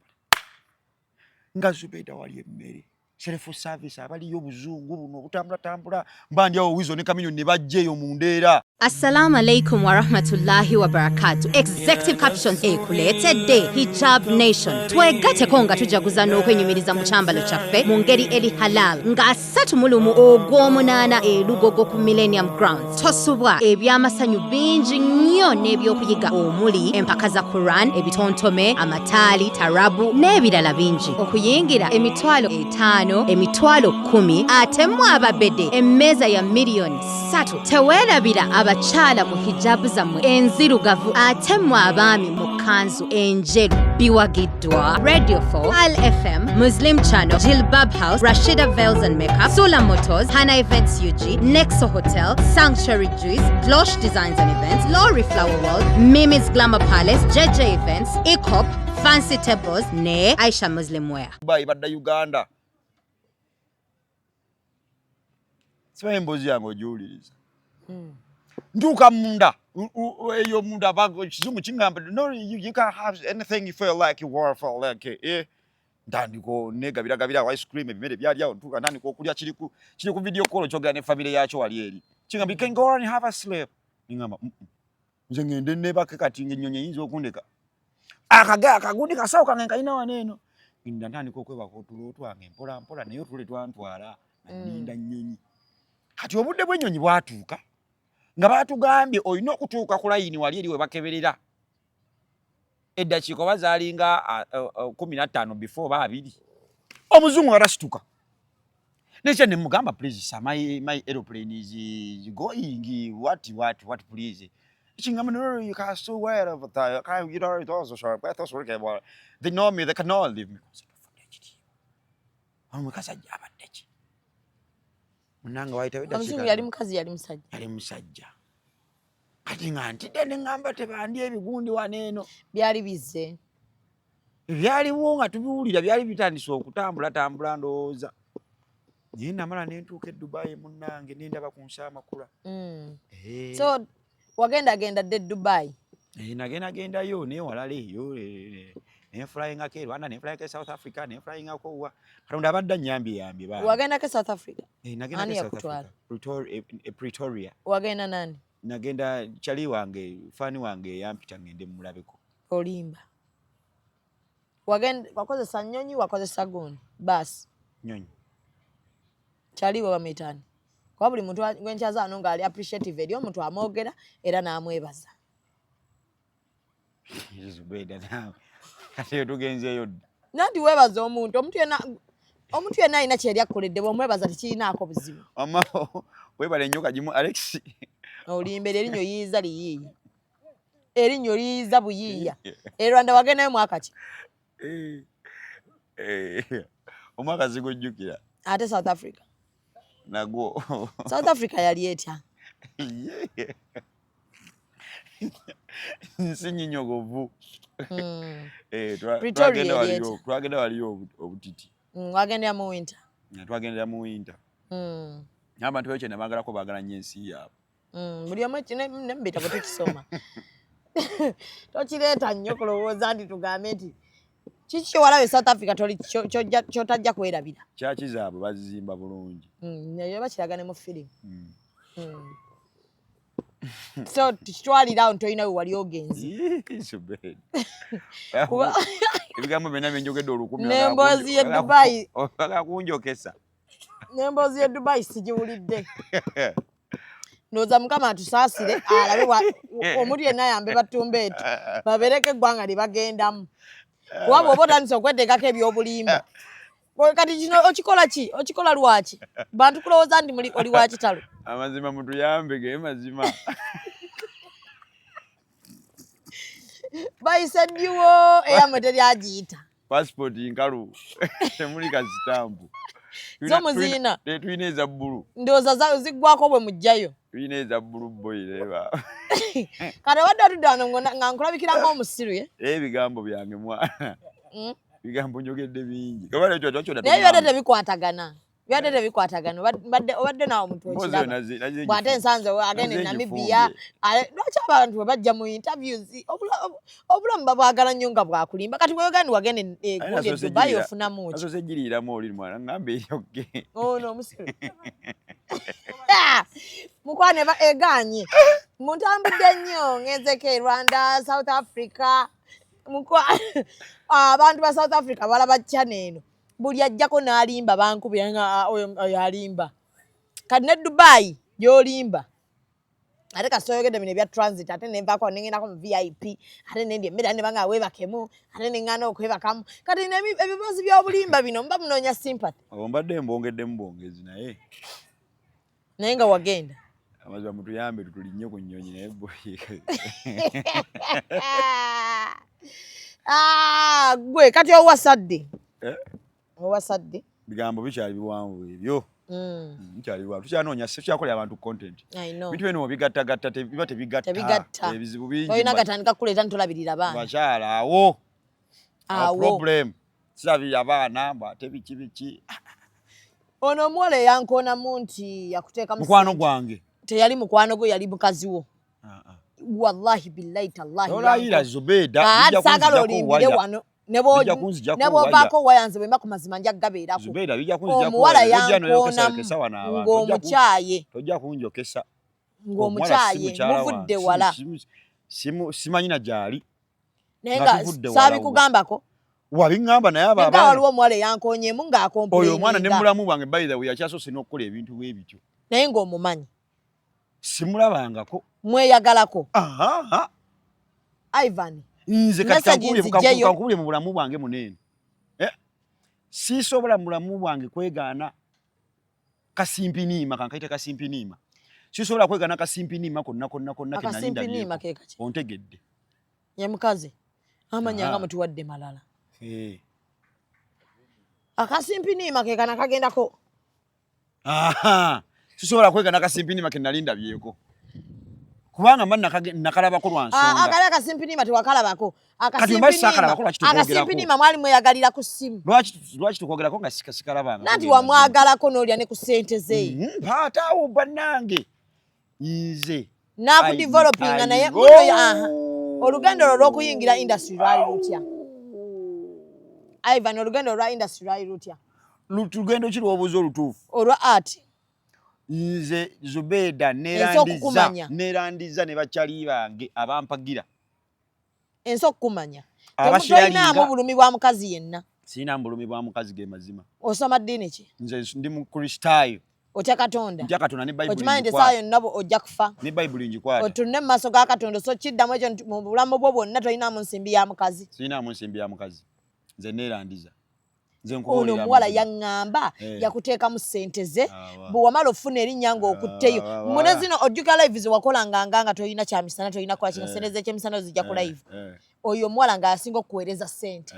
nga Zubeda wali emmere self service abali yobuzungu buno obutambula mbandi awo wizo ne Chameleon ne bajjeyo mu ndeera. Assalamu alaikum wa rahmatullahi wa barakatuh. Executive captions ekuleetedde Hijab Nation. Twegatte konga tujaguza n'okwenyumiriza mu kyambalo kyaffe mu ngeri eri halal nga 3 ogw'omunaana Lugogo ku Millennium Grounds. Tosubwa ebyamasanyu bingi nnyo n'ebyokuyiga omuli empaka za Quran, ebitontome, amataali, tarabu n'ebirala bingi. Okuyingira emitwalo 5, emitwalo 10 ate mu ababede emmeeza ya miliyoni 3. Teweerabira abakyala mu hijabu zammwe enzirugavu ate mu abaami mu kanzu enjeru biwagiddwa. Radio 4, Al FM, Muslim Channel, Jilbab House, Rashida Veils and Makeup, Sula Motors, Hana Events UG, Nexo Hotel, Sanctuary Juice, Glosh Designs and Events, Lori Flower World, Mimi's Glamour Palace, JJ Events, Ikop, Fancy Tables, ne Aisha Muslim Wear. Bai badda Uganda siba embozi yange ogiwuliriza ntuuka munda eyo munda kizungu kingamba no you can't have anything you feel like you want for like ntandiko negabiragabira ice cream ebimere byali awo ntuuka ntandika okulya kiri ku video call kyogera ne family yakyo wali eri kingamba you can go and have a sleep ngamba nze ngende nebake kati ng'ennyonyi eyinza okundeka akagundi kasawo kange kalina waneeno nda ntandika okwebaka otulo twange mpola mpola naye otule twantwala ninda nnyonyi kati obudde bw'ennyonyi bwatuuka nga batugambye olina okutuuka ku layini wali eri we bakeberera eddakiika oba zaalinga 15 before ba 2 omuzungu atasituka nekya ne mugamba please my aeroplane is going what please kingamba no you can't so wear of the kind you know it also sharp I thought okay they know me they cannot leave me omukazi abadde ki munanga waita wedda omuzungu yali mukazi yali musajja kati nga ntidde ne ngamba tebandi ebigundi waneeno byali bizze byaliwo nga tubiwulira byali bitandise okutambula ndowooza naye namala ne ntuuka e Dubai munnange ne ndaba ku nsi amakula so wagenda dde Dubai nagendayo naye walala eyo ne flying ake Rwanda ne flying ake South Africa ne flying ako wa Katonda abadde anyambye ba wagenda ke South Africa nagenda ke South Africa Pretoria wagenda nani nagenda chali wange fani wange yampita ngende mulabeko olimba wagenda wakozesa nnyonyi wakozesa gundi basi nyonyi chali wa mitani kwa buli muntu gwenchaza ano nga ali appreciative eri omuntu amogera era namwebaza Zubeda nawe ate tugenzeyo nandi webaza omuntu omuntu yena alina kyeri akoledde bwomwebaza tikirinaako buzibu ama webale nyoka gimu Alex olimbe erinyo yiiza liyiiya erinyo liyiiza buyiiya Rwanda wagendayo mwaka ki omwaka zigojjukira ate South Africa nagwo South Africa yali etya nsinnyinyogovu twagenda waliyo obutiti wagendera mu winter twagendera mu winter abantu bekyo ne bagalako baagala nnyo ensi yaabwe buli omu nembita bwe tukisoma tokireeta nnyo kulowooza nti tugambe nti kiki kyewalabe South Africa kyotajja kwerabira kyaki zaabwe bazizimba bulungi nayo bakiragane mu firimu so tukitwalirawo ntolina we wali ogenzi ebigambo byonna byenjogedde olukumi n'emboozi ye Dubai kunjokesa n'emboozi ye Dubai sigiwulidde ndowooza Mukama atusaasire alabe omuntu yenna ayambe batumba eti babereko eggwanga lye bagendamu kuba bw'oba otandise okweteekako ebyobulimba kati kino okikola ki okikola lwaki bantu kulowooza nti oli wa kitalo amazima mutuyambe ge mazima bayise ddiwo eyamwe teryagiyita passport nkalu temuli kasitampu z'omuziina tuyina eza bbulu ndowooza ziggwako bwe mujjayo tuyina eza bbulu boyireba kati obadde otudde wano nga nkulabikira ng'omusiru ebigambo byange mwana bigambo njogedde bingi naye byadde tebikwatagana obadde naawe omuntu okiraba bw'ate nsanze agenda e Namibia lwaki abantu bwe bajja mu interviews obulamu babwagala nnyo nga bwakulimba kati bweyogera ndi wagenda egundi e Dubai ofunamu ki asoose egiriiramu oli mwana ngambe eyogge ono omusiru mukwane eganye muntambudde nnyo ngezeko e Rwanda South Africa abantu ba South Africa balaba channel eno buli ajjako n'alimba bankubira nga oyo alimba kati ne Dubai gy'olimba ate kasita oyogedde bino ebya transit ate nenvaako nengendako mu VIP ate nendi emmere ne banga weebakemu ate nengana okwebakamu kati ebiboozi by'obulimba bino mba munoonya sympathy mbadde mbongeddemu bwongezi naye nga wagenda amazima mutuyambe tutulinnye ku nnyonyi naye gwe kati owasadde owasadde bigambo bikyali biwanvu ebyo bikyali biwanvu tukyanoonya tukyakolera abantu content bintu bino bigattagatta biba tebigatta ebizibu bingi olina gatandika kuleeta ntolabirira baana bakyala awo problem sirabira abaana ate biki ono mwole yankona munti yakuteeka mukwano gwange teyali mukwano gwe yali mukazi wo wallahi billahi tallahi olayira Zubeda sagala olimbire wano nebovaako wayanze bwemba ku mazima nja gabeerako omuwala yankona ng'omukyaye tojja kunjokesa ng'omukyaye muvudde wala simanyina gyali naye nga saabikugambako wabiŋŋamba naye nga waliwo omuwala yankonyeemu ng'akompuleninga oyo omwana ne mulamu bwange by the way yakyasoose n'okukola ebintu bwe bityo naye ng'omumanyi simulabangako mweyagalako Ivan nze kankubulye mu bulamu bwange munene sisobola mu bulamu bwange kwegaana kasimpiniima kankayita kasimpiniima sisobola kwegaana kasimpiniima konna kenalinda ontegedde ye mukazi amanyanga mutuwadde malala akasimpiniima ke kana kagendako sisobola kwegana akasimpiniima ke nalinda byeko kubanga mmanna nakalabako lwa nsonga akali akasimpiniima tewakalabako akasimpiniima mwali mweyagalira ku ssimu lwaki tukwogerako nga sikalabanga nanti wamwagalako n'olya ne ku ssente ze mpaataawo bannange nze nakudevelopinga naye olugendo lwo lw'okuyingira industry lwali lutya Ivan olugendo lwa industry lwali lutya lugendo ki lw'obuuza olutuufu olwa art nze Zubeda nerandiza ne bakyali bange abampagira ensi okukumanya temutolinamu bulumi bwa mukazi yenna sina bulumi bwa mukazi ge mazima osoma ddiini ki nze ndi mu kristaayo otya Katonda ne Bible okimanyi nti saayo nabo ojja kufa ne Bible njikwata otunne mu maaso ga Katonda so kiddamu ekyo mu bulamu bwo bwonna tolinamu nsimbi ya mukazi sina nsimbi ya mukazi nze nerandiza ono omuwala yaŋŋamba yakuteekamu ssente ze bwe wamala ofuna erinnya ng'okutteyo mune zino ojjuka live ze wakolanga nga tolina kyamisana tolina kola kino ssente z'ekyemisana zijja ku live oyo omuwala ng'asinga okuweereza ssente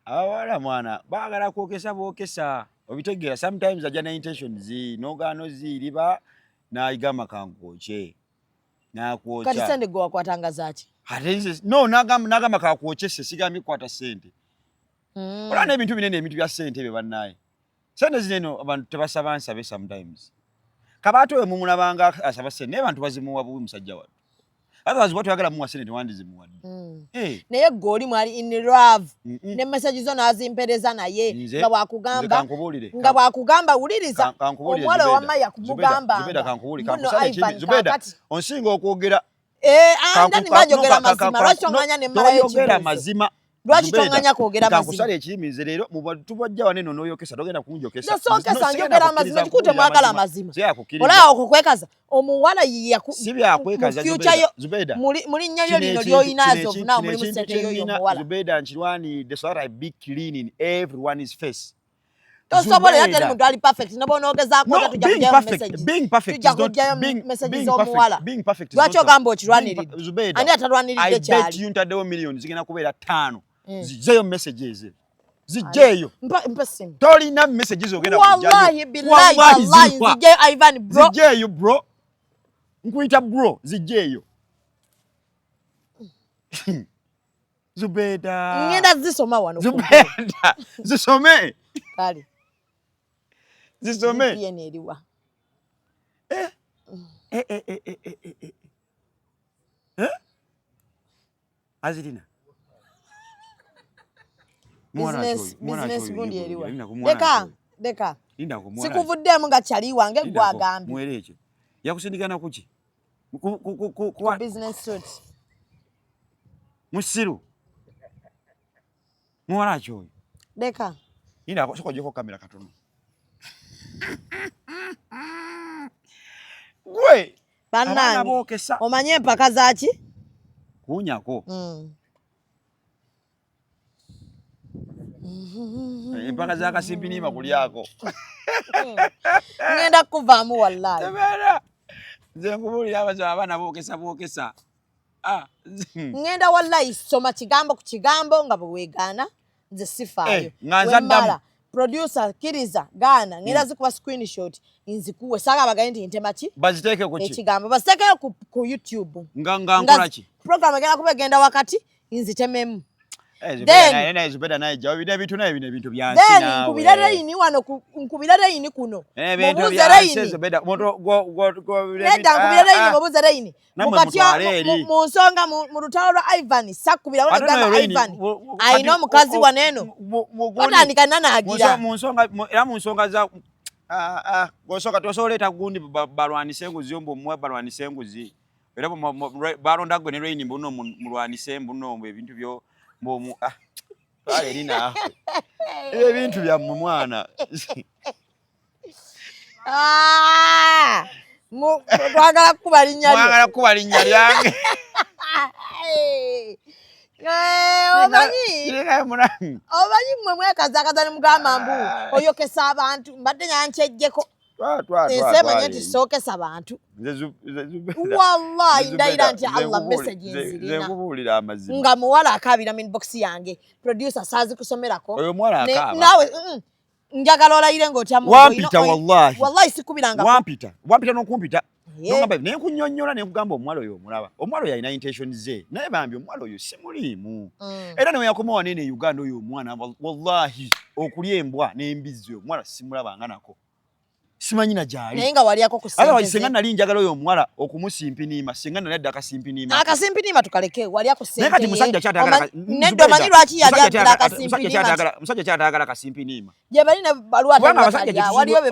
abawala mwana baagala kwokesa bookesa obitegeera sometimes ajja ne intentions n'ogaano ziriba n'ayigamba kankwoke n'akwokya kati ssente gwe wakwatanga zaaki no n'agamba kakwokyese sigambye kukwata ssente olwa n'ebintu binene ebintu bya ssente bye bannaye ssente zineno abantu tebasaba nsabe sometimes kabaate we mumulabanga asaba ssente naye abantu bazimuwa bubi musajja wattu otherwise bwatu yagala muwa ssente tewandizimuwadde naye gwe oli mwali in love ne message zo n'azimpereza naye nga bwakugamba wuliriza omuwala owamma yakumugambanga Zubeda onsinga okwogera ndani banjogera mazima lwaki onganya ne mmalayo mazima lwaki tonganya kwogera mazima kankusala ekiyimize leero tubajja wane no noyokesa togenda kunjokesa sokesa njogera amazima kikute mwagala amazima olaba okukwekaza omuwala sibyakwekaza Zubeda muli nnyo lyo lino lyoyinazo ofunawo mulimu ssente yoyo omuwala Zubeda nkirwanidde so that I be clean in everyone's face tosobola era teri muntu ali perfect noba onoogezaako ota tujja kujjayo message z'omuwala lwaki ogamba okirwaniridde ani atalwaniridde kyali ntaddewo million zigenda kubeera 5 zijjeyo messages zijjeyo tolina messages ogenda wallahi billahi tallahi zijjeyo Ivan bro zijjeyo bro nkuyita bro zijjeyo Zubeda ngenda zisoma wano Zubeda zisome kale zisome yene eriwa azirina business gundi eriwa deka sikuvuddemu nga kyali wange gwagambye mwere ekyo yakusindikana kuki ku business suit musiru muwala kyoyo deka sokojeko kamera katono gwe bannange omanye empaka zaki kunyako empaka zakasimpiniima kulyako ngenda kuvaamu wallahi tebeera nze nkubuulira abaana bookesa ngenda wallahi soma kigambo ku kigambo nga bwe weegaana nze sifaayo nganza producer kiriza gaana ngenda zikuba screenshot nzikuwe sanga bagaye nti ntemaki baziteeke ku ki ekigambo baziteeke ku YouTube nga nkola ki program egenda kuba egenda wakati nzitememu then Zubeda naye jawi ne bitu naye bintu byansi nawe then nkubira Raini wano nkubira Raini kuno mubuze Raini Zubeda moto neda nkubira Raini mubuze Raini mukatya mu nsonga mu lutalo lwa Ivan sakubira wano gamba Ivan ayino mukazi waneno otandika nanagira mu nsonga era mu nsonga za gosoka tosoleta gundi balwanise enguzi ombo mwe balwanise enguzi era balonda gwe ne Raini mbuno mulwanise mbuno ebintu byo mbomu pale lina ebintu bya mwana twagala kuba linnya lyange omanyi mmwe mwekazakaza ne mugamba mbu oyokesa abantu mbadde nyankyejjeko ensemanye nti sookesa abantu wallahi ndayira nti Allah message nzirina nga muwala akabira minbox yange producer sazi kusomerako oyo mwala akaba nawe njagala olayire ng'otya wampita wallahi sikubiranga wampita n'okumpita nongamba naye nkunyonnyola ne nkugamba omwala oyo omulaba omwala oyo alina intention ze naye bambi omwala oyo si mulimu era ne yakoma wanene Uganda oyo omwana wallahi okulya embwa n'embizzi omwala simulabanga nako simanyi na jali naye nga wali ako kusente ala wasenga nali njagala oyo omwala okumusimpinima senga nali adda akasimpinima akasimpinima tukaleke wali ako sente naye kati musajja kyatagala neddo manyi lwaki yali agala akasimpinima musajja kyatagala akasimpinima je bali ne balwa waliyo be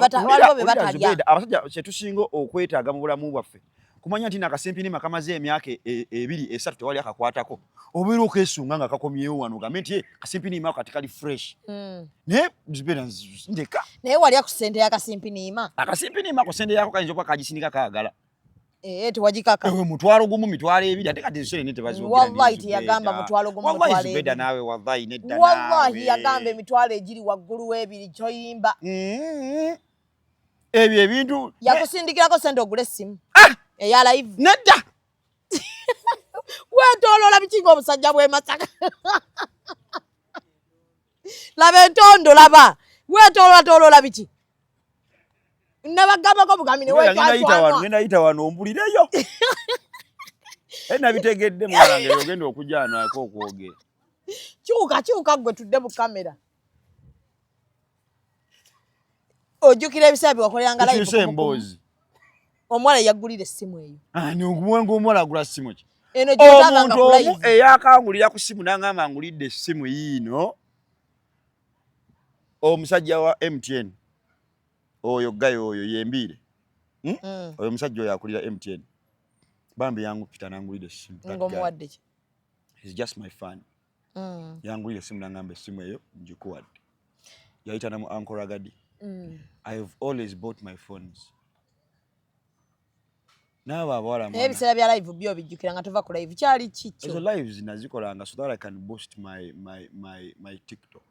batalya abasajja kyetusinga okwetaaga mu bulamu bwaffe kumanya nti nakasimpinima kamaze emyaka 2-3 tewali akakwatako obeera okesunga nga kakomyewo wano gambe nti kasimpinima kati kali fresh naye Zubeda ndeka naye wali ako sente y'akasimpinima ko sente yako kayinza okuba kagisindika kaagala tewagikaka ewe mutwalo gumu mitwalo ebiri ate kati ensole ne tebaziogera wallahi teyagamba mutwalo gumu wallahi Zubeda nawe wallahi nedda nawe wallahi yagamba emitwalo egiri waggulu w'ebiri kyoyimba ebyo ebintu yakusindikirako sente ogule essimu eya live nedda wetolola biki ng'omusajja bwe Masaka laba entondo laba wetolola biki nabagambako bugambi ne ngenda yita wano ombulireyo nabitegedde mwana ngeri ogenda okujjanako okwogera kyuka gwe tudde mu kamera ojjukira ebiseera byewakoleranga live emboozi omwala yaggulira essimu eyo ani ogumwenga omwala agula ssimu ki eno gyotaganga omuntu omu eyakangulira ku ssimu n'angamba angulidde essimu yiino omusajja wa MTN oyo gayo oyo yembiire oyo musajja oyo akulira MTN bambi yangu pita nangulidde essimu ng'omuwadde ki he's just my fan yangulidde essimu n'angamba essimu eyo ngikuwadde yayita namu Uncle Ragadi I have always bought my phones nawe abawala mwana ebiseera bya live byo bijjukira nga tova ku live kyali kikyo ezo lives nazikolanga so that I can boost my TikTok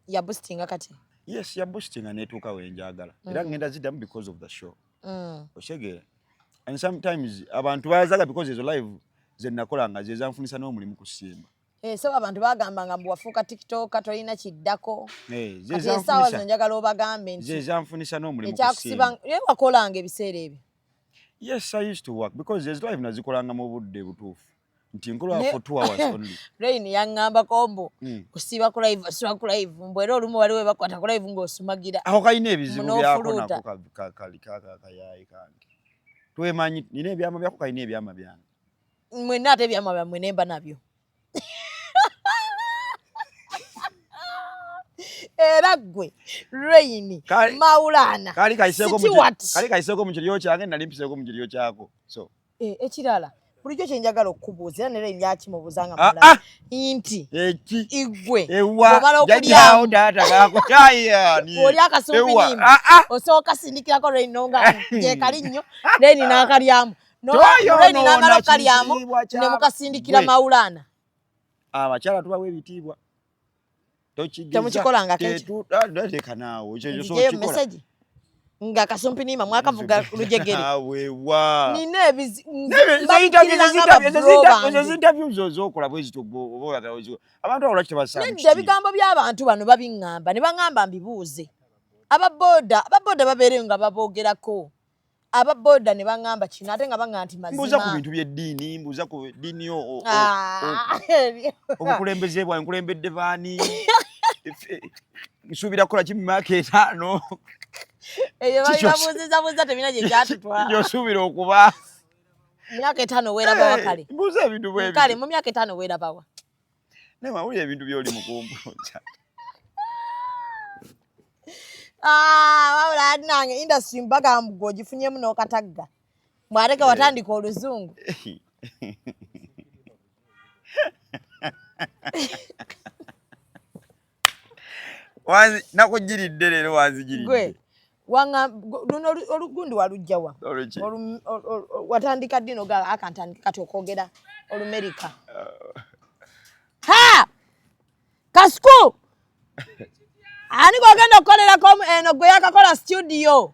ya boostinga kati yes ya boostinga netuuka wenjagala era ngenda ziddamu because of the show oshegera and sometimes abantu bazaga because ezo live zenakolanga zezanfunisa n'omulimu kusimba so abantu bagambanga mbu wafuuka TikTok tolina kiddako zezanfunisa zenjagala obagambe nti zezanfunisa n'omulimu kusimba wakolanga ebiseera ebyo. Yes, I used to work because there's live nazikolanga mu budde butuufu nti nkola for 2 hours only. Raini yangamba kombo kusiba ku live asiba ku live mbwera olumu wali we bakwata ku live ng'osumagira aho kayina ebizibu byako nako kayayi kange twemanyi nina ebyama byako kayina ebyama byange mwenna ate ebyama byammwe nemba nabyo era gwe Raini Maulana kali kaiseko mu kiryo kyange nali mpiseko mu kiryo kyako so ekirala bulijjo kyenjagala okubuuza era Raini yakimubuzanga mulala inti igwe omala okulyawo data kako chaya ni oli akasumbi nimba osooka sindikirako Raini nonga je kali nnyo Raini n'akalyamu Raini n'amala okalyamu ne mukasindikira Maulana abakyala tubawe ebitiibwa temukikolanga ketu ndaleka naawo ekyo so kikola message nga kasumpi nima mwakavuga lujegeri awewa nina interview zokola bwezi tobo abantu awola kitebasa ebigambo by'abantu bano babingamba ne bangamba mbibuuze ababoda babeere nga baboogerako aba boda ne bangamba kino ate nga bangamba nti mazima. Mbuuza ku bintu by'eddiini, mbuuza ku ddiini obukulembeze bwawe nkulembedde baani nsuubira kukola ki mu myaka 5 eyo babuuza temina gye kyatutwala gy'osuubira okuba mu myaka 5 weerabawa kale. Mbuuza ebintu bwe kale mu myaka 5 weerabawa naye mawulira ebintu by'oli mu kumbuuza. Wabula ati nange industry mpaka mbugo ogifunyemu n'okatagga mbwateke watandika oluzungu. Nakugiridde leero wanzigiridde. Luno olugundi walugjawa watandika ddi nogala akantandika kati okwogera Olumerika. Ha! Kasuku! Ani gwagenda okukolerako eno gwe yakakola studio.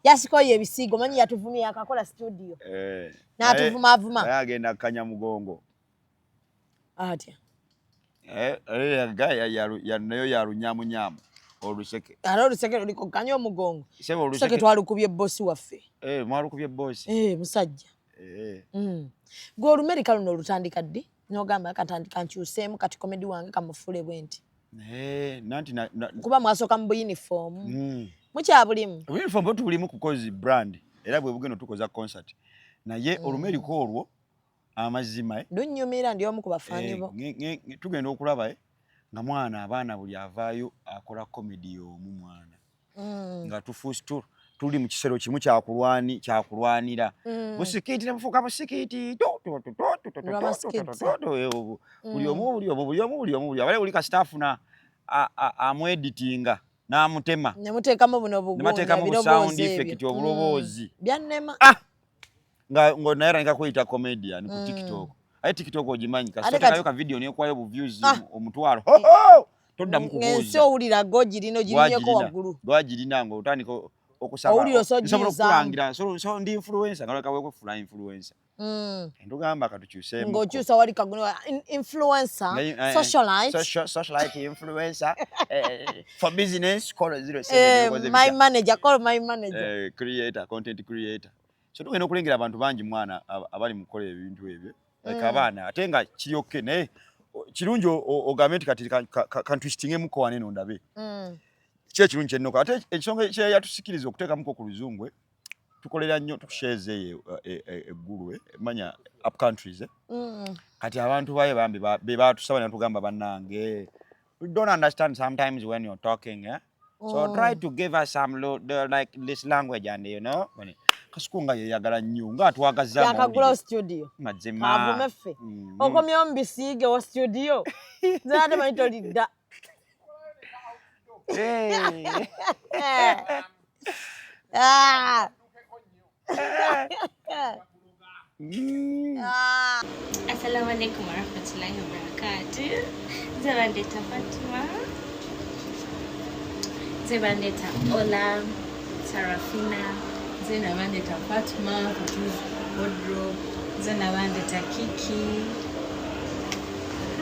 Yasikoye ebisigo manyi yatuvumye yakakola studio. N'atuvuma. Naye agenda kukanya mugongo. Atya. Nayo yalunyamunyamu oluseke. Alo oluseke luliko kukanya omugongo. Oluseke twalukubye bossi waffe. Mwalukubye bossi. Musajja. Gwe Olumerika luno olutandika ddi? N'ogamba akatandika nkyuseemu kati komedi wange kamufule bwenti. Nanti kuba mwasooka mu uniform. Mukyabulimu. Uniform tubulimu kukozi brand. Era bwe bugeno tukoza concert. Naye Olumerika olwo amazima Dunnyumira ndi omu ku bafaani bo. Tugenda okulaba nga mwana abaana buli avaayo akola comedy y'omu mwana. Nga tufuusitu tuli mu kisero kimu kyakulwanira. Musikiti ne mufuuka musikiti. Buli omu abale uli ka staff na amweditinga n'amutema. Ne muteekamu buno bugunga ebiroboozi. Sound effect obuloboozi. Byannema. Ngo naera nika kuyita comedian ku TikTok. Ayi TikTok ogimanyi kasita kayo ka video ne kwayo bu views omutwalo. Todda mu kubuuza. Ngensi owulira goji lino girinyeko waggulu. Gwagirina ngo otandika okusaba. Owulira sokulangira so ndi influencer nga leka wekufuna influencer. Ndugamba katukyuse. Ng'okyusa wali kaguno influencer, socialite. Socialite influencer. For business call 07. My manager, call my manager. Creator, content creator. So tugenda okulengera abantu bangi mwana abali mukola ebintu ebyo. Abaana ate nga kiri okay naye kirungi ogamenti kati kantwistinge muko waneno ndabe. Kye kirungi kyennoka ate ekisonga kye yatusikiriza okuteeka muko ku luzungu tukolera nnyo tusheze eggulu manya up countries kati abantu baye bambi be batusaba ne tugamba bannange we don't understand sometimes when you're talking so try to give us some like this language and you know Kasukunga yeyagala nnyo nga atwagaza yakagula studio mazima avumeffe okomye ombisiige wa studio zade mayitolidda Assalamu alaikum warahmatullahi wabarakatuh. Zebandeta Fatima. Zebandeta Ola, Sarafina. Zebandeta Fatima, Wardrobe. Zebandeta Kiki.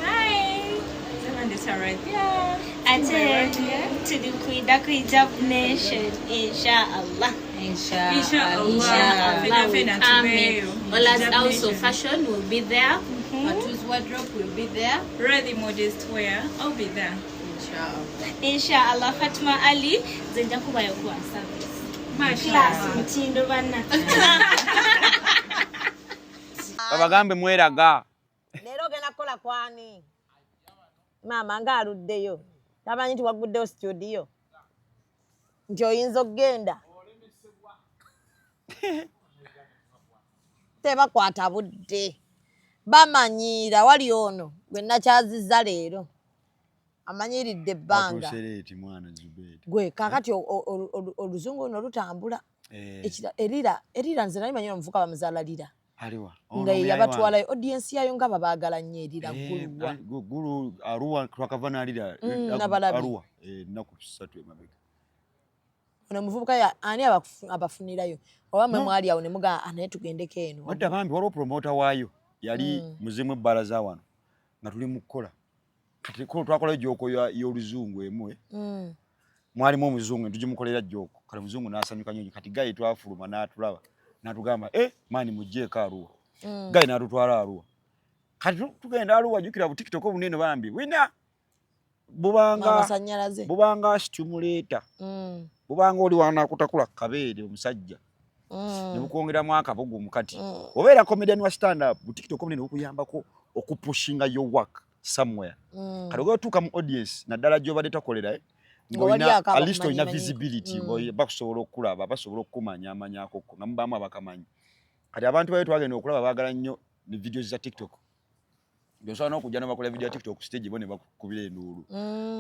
Hi. Zebandeta Radia. Ate tudikuida kuijab nation inshallah. Inshallah. Ola's House of Fashion will be there. Matu's Wardrobe will be there. Ready Modest Wear, I'll be there. Inshallah. Fatima Ali, zenja kubayo kuwa service. Mashallah. Mtindo bana. Babagambe mweraga. Leero gena kola kwani? Mama nga aluddeyo. Tamanyi nti waguddeyo studio. Nti oyinza okgenda. Tebakwata budde. Bamanyiira wali ono gwe nakyazizza leero. Amanyiridde ebbanga. Akosereti mwana Zubeda. Gwe kakati oluzungu no lutambula. Erira nze nali manyi omuvuka bamuzaala lira. Aliwa. Nga yabatwala audience yayo nga babaagala nnyo erira ggulwa. Gulu Arua twakavana lira. Arua. Naku 3 emabega. Ono muvubuka ani abafunirayo oba mwe mwali awo ne muga anaye tugendeko eno wadda bambi waliwo promoter waayo yali muzimu ebbalaza wano nga tuli mu kukola kati twakola joko y'oluzungu emwe mwalimu omuzungu tujimukolera joko kale muzungu n'asanyuka nnyo kati gayi twafuluma n'atulaba n'atugamba mani mujjeeko Arua gayi n'atutwala Arua kati tugenda Arua jukira bu TikTok obunene bambi wina bubanga stimulator bubanga oli wana kutakula kabeere omusajja ne bukongeramu akabugu mukati obeera comedian wa stand up bu TikTok obunene bukuyambako okupushinga your work somewhere kati otuuka mu audience naddala gy'obadde takolera ngoina at least oina visibility bakusobola okulaba basobola okumanya amanyako nga mubamu abakamanyi kati abantu bayo twagenda okulaba baagala nnyo ne videos za TikTok Yosobola n'okujja n'abakola video ya TikTok ku stage bo ne bakubira enduulu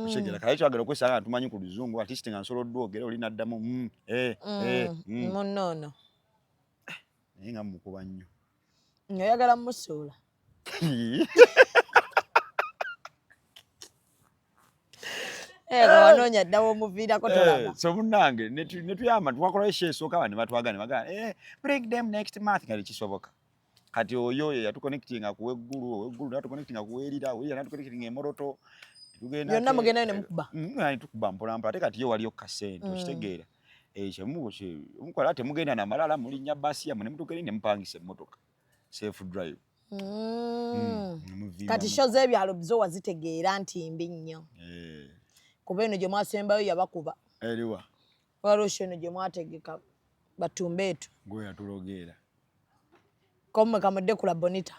kushegera kale twagala okwesanga tumanyi ku luzungu at least nga nsoloddwa ogera oli n'addamu munnono naye nga mukuba nnyo oyagala mmusuula wanoonya ddawo omuviirako tolaba so munnange ne tuyamba twakolayo eshya esooka abantu ne batwagana ne bagamba break them next month nga tekisoboka kati oyo yatuconnectinga ku weggulu yatuconnectinga ku werira yatuconnectinga emoroto yonna mugendayo ne mukuba tukuba mpolampola ate kati yo waliyo kasente okitegeera mukola temugenda namalala mulinnya basi yammwe ne mutuuka eri ne mupangisa emmotoka safe drive kati sho z'ebyalo zo wazitegeera nti mbi nnyo kuba eno gye mwasembayo yabakuba eriwa waliwo sho eno gye mwategeka batumbeetu gwe yatulogeera komwe kamudde kula bonita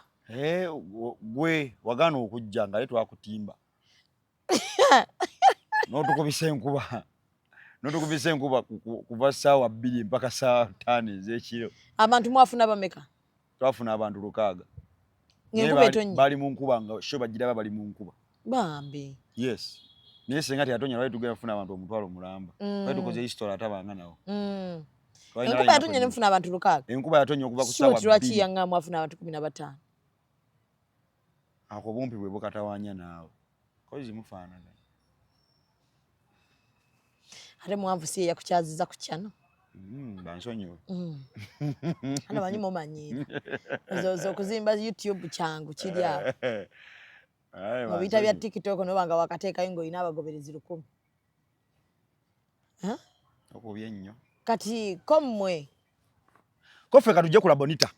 gwe wagaana okujja nga twakutimba n'otukubisa enkuba kuva ssaawa 2 mpaka ssaawa 5 ez'ekiro abantu mwafuna bameka twafuna abantu 6 ng'enkuba etonnya bali mu nkuba nga sho bagiraba bali mu nkuba bambi yes naye senga teyatonya lwali tugenda kufuna abantu omutwalo mulamba lwali tukoze history atabanga nawo enkuba yatonya ne mufuna abantu 6 enkuba yatonya okuva ku ssaawa 2 lwaki yanga mwafuna abantu 15 ako bumpi bwe bukatawaanya naawe kozi mufaanana ate mwanvu si yakukyaziza ku kyano bansonyiwe ana banyi mumanyiira zo kuzimba YouTube kyangu kiri awo mu bita bya TikTok nobanga wakateekayo ng'olina abagoberezi 10 okubye nnyo kati kommwe kofe katujje kula bonita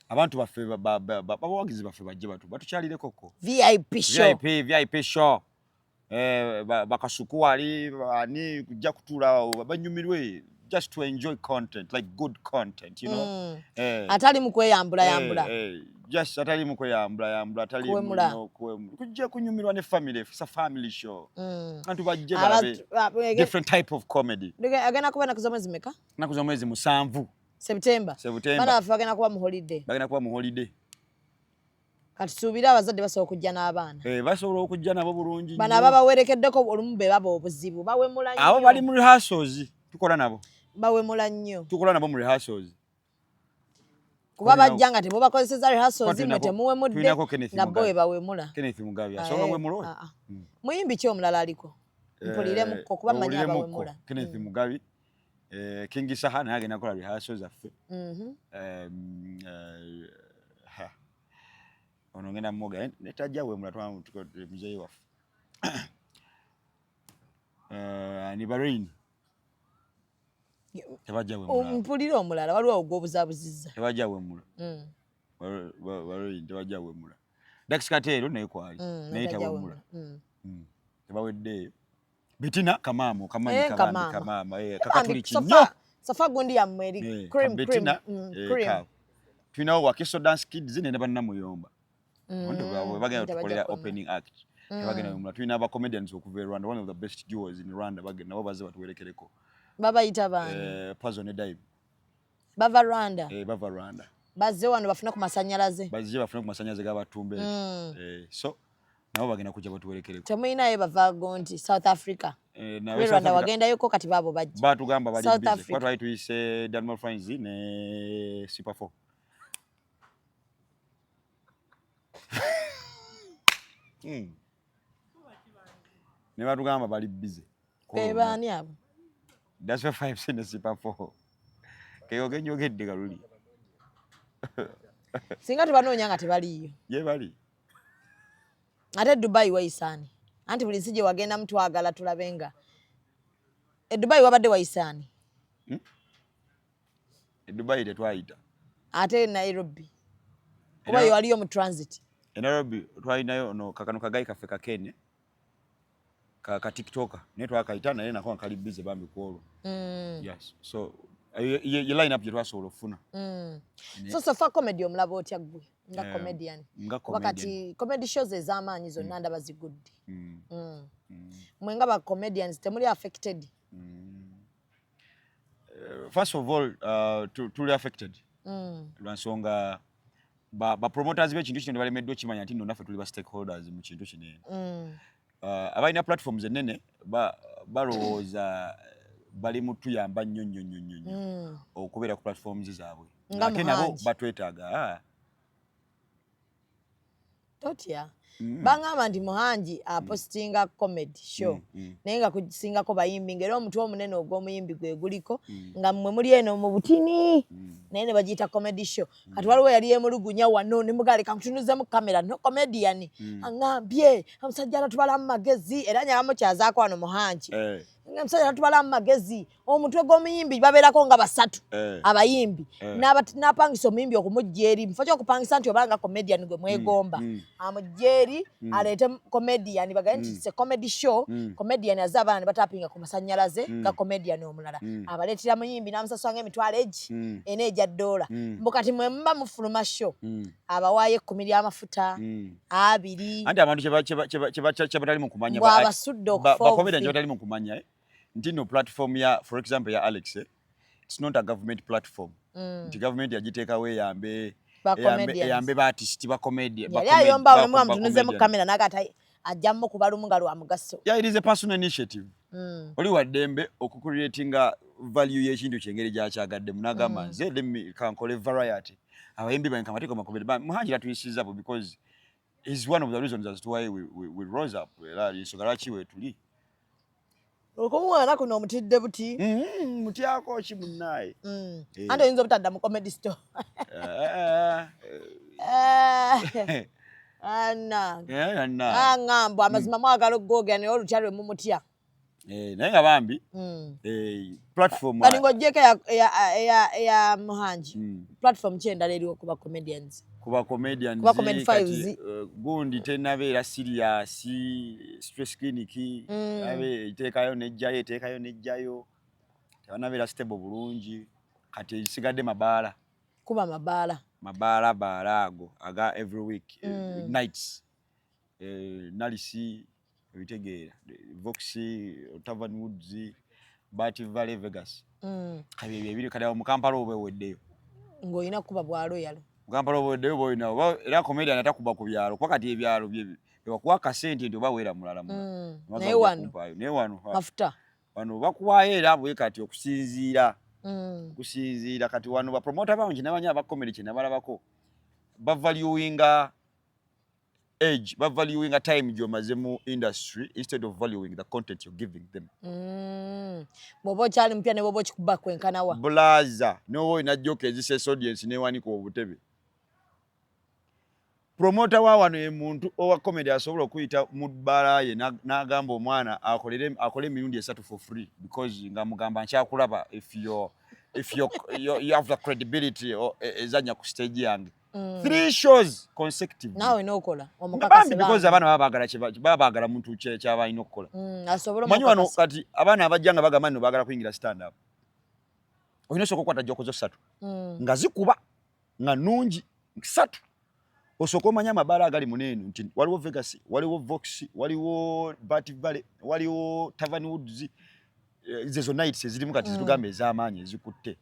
abantu baffe bawagizi baffe bajje batukyalireko VIP show bakasuku ali ani kujja kutuula banyumirwe just to enjoy content like good content you know atali mu kweyambula just atali mu kweyambula atali kujja kunyumirwa ne family it's a family show antu bajje balabe different type of comedy agenda kuba nakuza mwezi meka nakuza mwezi 7 September bana bafe bagenda kuba mu holiday kati suubira abazadde basobola okujja n'abaana basobola okujja nabo bulungi bana ababawerekeddeko olumu be baba obuzibu bawemula nnyo abo bali mu rehearsals tukola nabo bawemula nnyo tukola nabo mu rehearsals kuba bajja nga tebo bakozeseza rehearsals mwe temuwemudde nabo we bawemula Kenneth Mugabi asobola wemula muyimbi ki omulala aliko mpuliremukko kuba manyi abawemula Kenneth Mugabi King Saha naye agenda kola rehearsals affe ono ngenda mmoga netajja wemula twamuzeeyi waffe ni Bahrain tebajja wemula mpulira omulala waliwo ogw'obuzabuzizza tebajja wemula Bahrain tebajja wemula Dax Katero naye kwali naye tawemula tebaweddeeyo Betina Kamamo kamanyi kamama kakatuliki nnyo safa gundi yammwe eri cream tulinawo Wakiso Dance Kids ne bannamuyomba ndio bagenda tukolera opening act bagenda wemula tulina aba comedians okuva e Rwanda one of the best duos in Rwanda bagenda nabo baze batuwerekereko babayita bani Puzzle ne Dive bava Rwanda bava Rwanda bazze wano bafuna ku masanyalaze g'abatumbe so nabo bagenda kujja batuwerekereko temuyinayo bava Gondi South Africa Rwanda wagendayoko kati babo bajja batugamba bali busy kwa twali tuyise Daniel Friends ne Super 4 ne batugamba bali busy bani abo that's why 5 cents Super 4 keyo genjogedde galuli singa tubanoonya nga tebaliyo ye bali ate Dubai wayisaani anti buli nsije wagenda mutwagala tulabenga Dubai wabadde wayisaani? Dubai tetwayita. Ate Nairobi kuba yo waliyo mu transit. Nairobi twalinayo no kakano kagayi kaffe kakene ka TikToker naye twakayita naye nako kali busy bambi kwolwo. Yes, so you line up gye twasobola okufuna. So far comedy omulaba otya gwe nga comedian? Wakati comedy shows ez'amaanyi zonna ndaba zigudde. Mwe nga ba comedians temuli affected? First of all, tuli affected. Lwansonga ba promoters b'ekintu kino balemeddwa okimanya nti nno naffe tuli ba stakeholders mu kintu kino eno. Abalina platforms ennene balowooza bali mu tuyamba nnyo okubeera ku platforms zaabwe. Ate nabo batwetaaga. Totya. Bangamba nti Muhanji apostinga comedy show naye nga kusingako bayimbi ngera omutwe omunene ogw'omuyimbi gwe guliko nga mmwe muli eno mu butini naye ne bagiyita comedy show. Kati waliwo yali emulugunya wano ne mugaleka nkutunuzeemu kamera no comedian angambye omusajja alatubalamu magezi era nyabamu kyazaako wano Muhanji. Omusajja alatubalamu magezi omutwe gw'omuyimbi babeerako nga basatu abayimbi n'apangisa omuyimbi okumujja eri mufo ky'okupangisa nti obanga comedian gwe mwegomba amujja eri aleete comedian bagaye nti se comedy show comedian azze abaana ne batapinga ku masannyalaze nga comedian omulala abaleetera muyimbi n'amusasula ng'emitwalo egi ena egya $. Mbu kati mwe muba mufuluma show abawaayo 10 ly'amafuta 2 anti abantu kye batali mu kumanya bw'abasudde okufa comedian kye batali mu kumanya nti no platform ya for example ya Alex it's not a government platform. Nti government yagiteekawo eyambe baartist ba comedian yali ayomba olemu amutunuzeemu kamera n'agata ajjamu kubalumu nga lwa mugaso. Yeah, it is a personal initiative. Oli waddembe okucreatinga value y'ekintu kyengeri gyakyagadde munagamba nze let kankole variety abayimbi bankamateko makomedi Muhanji atuyisizza because is one of the reasons as to why we rose up era ensonga lwaki we tuli. Okumwana kuno omutidde buti mutyako ki munnaye ante oyinza obutadda mu comedy store. Angambwa amazima mwagala okugoogera naye olutya lwe mumutya. Naye nga bambi platform kati ng'oggyeko eya Muhanji platform ki endala eriwo kuba comedians? Kuba comedians kati gundi tenabeera serious stress clinic abe iteekayo nejjayo tebanabeera stable bulungi kati esigadde mabaala kuba mabaala ago aga every week nights Nalisi ebitegeera Voxy Tavern Woods Bati Valley Vegas kati ebyo kati mu Kampala obweweddeyo ng'olina kuba bwalo yalo Kampala obweddeyo boyina era comedian atakuba ku byalo kwa kati ebyalo bye bakuwa kasente nti obaweera mulala naye wano mafuta wano bakuwayo era bwe kati okusinziira kati wano ba promoter bangi n'abanya aba comedy kye nabalabako bavaluinga age bavaluinga time gy'omaze mu industry instead of valuing the content you're giving them. Bw'oba okyali mpya ne bw'oba okikuba kwenkanawa blaza n'oba olina jjoka ezisesa audience n'ewanika obutebe. Promoter wa wano ye muntu owa comedy asobola okuyita mu bbaala ye n'agamba omwana akole emirundi 3 for free because nga mugamba nkyakulaba if you have the credibility ezanya ku stage yange 3 shows consecutive nawe n'okola omukakasi because abaana babaagala muntu kyabalina okukola manyi wano kati abaana abajja nga bagamba nno baagala kuyingira stand up olina osooka okukwata jjoko zo 3 nga zikuba nga nnungi 3 osooka omanya amabaala agali muneeno nti waliwo Vegas waliwo Vox waliwo Bati Valley waliwo Tavern Woods zezo nights ezirimu kati zitugambe ez'amaanyi ezikutte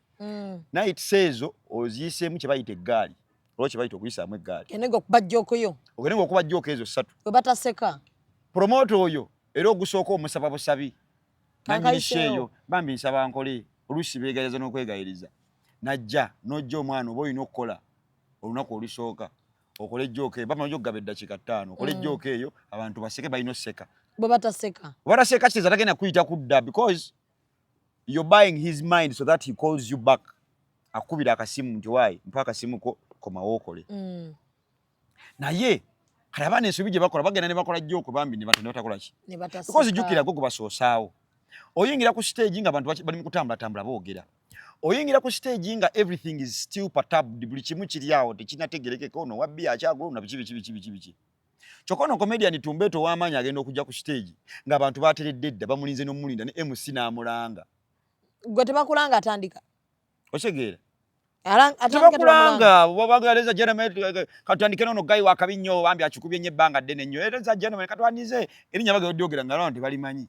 nights ezo oziyiseemu kye bayita eggaali olwo kye bayita okuyisaamu eggaali kenega okuba jjookoyo ogenenga okuba jjooka ezo 3 we bataseka promoter oyo era ogusooka omusaba busabi nanyinisheeyo bambi nsaba nkole oluusi beegayiriza n'okwegayiriza najja n'ojja omwana oba olina okukola olunaku olusooka okole jjoka bamaze okugaba eddakiika 5 okole jjoka eyo abantu baseke balina oseka bwe bataseka kiteza tagenda kuyita kudda because you're buying his mind so that he calls you back akubira akasimu nti wayi mpa akasimu ko komawo okole naye kati abaana ensobi gye bakola bagenda ne bakola jjoka bambi ne batakola ki because jjukira go basoosaawo oyingira ku stage nga abantu bali mu kutambula boogera oyingira ku stage nga everything is still perturbed buli kimu kiri awo tekinategerekeka ono wabbi akyagula na bichi chokono comedian Tumbeto w'amaanyi agenda okujja ku stage ng'abantu bateredde edda bamulinze n'omulinda ne MC n'amulanga gwe tebakulanga atandika osegeera tebakulanga babagaleza gentlemen katandike nono gayi wakabi nnyo bambi akikubye nnyo ebbanga ddene nnyo era gentlemen katwandize erinnya bageodyogera nga abantu tebalimanyi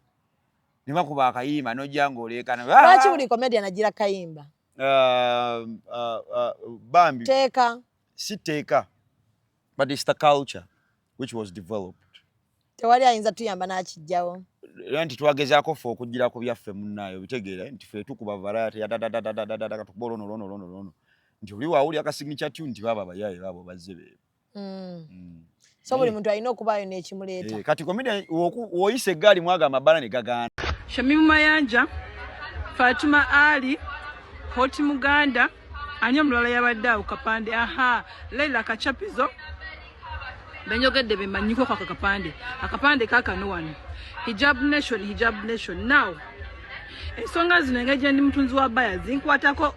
ne bakuba akayimba n'ojja ng'oleekana lwaki buli comedian agira kayimba bambi teeka si teeka but it's the culture which was developed. Tewali ayinza tuyamba n'akijjawo. Era nti twagezaako ffe okugira ku byaffe munnaayo bitegeera nti ffe tukuba variety katukuba lono nti oli waawuli akasignature tune nti baba abayaaye baabo bazze beebo. So buli muntu alina okubaayo n'ekimuleeta. Kati comedian woyise eggaali mwagamba amabala ne gagaana. Shamim Mayanja, Fatuma Ali, Hoti Muganda, ani omulala yabadde awo Kapande, Leila Kachapizo, benjogedde bemanyiko kwa akapande kakano wano. Hijab Nation. Now, ensonga zino engeri ndi mutunzi wa baya zinkwatako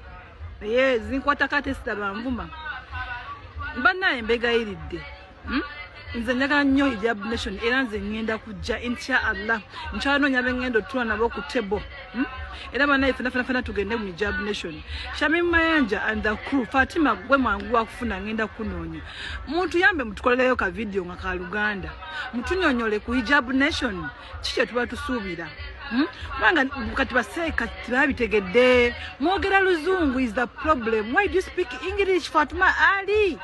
zinkwatako ate sitabamvuma. Bannaye mbegayiridde. Nze njagala nnyo Hijab Nation era nze ngenda kujja inshallah. Nkyalonoonya bengenda otuula nabo ku table. Era bannaye fena tugende mu Hijab Nation. Shamim Mayanja and the crew, Fatima gwe mangu wakufuna ngenda kunoonya. Muntu yambe mutukolereyo ka video nga ka Luganda. Mutunyonyole ku Hijab Nation. Kiki tuba tusuubira. Kubanga kati baseeka tibabitegedde. Mwogera Luzungu is the problem. Why do you speak English, Fatuma Ali?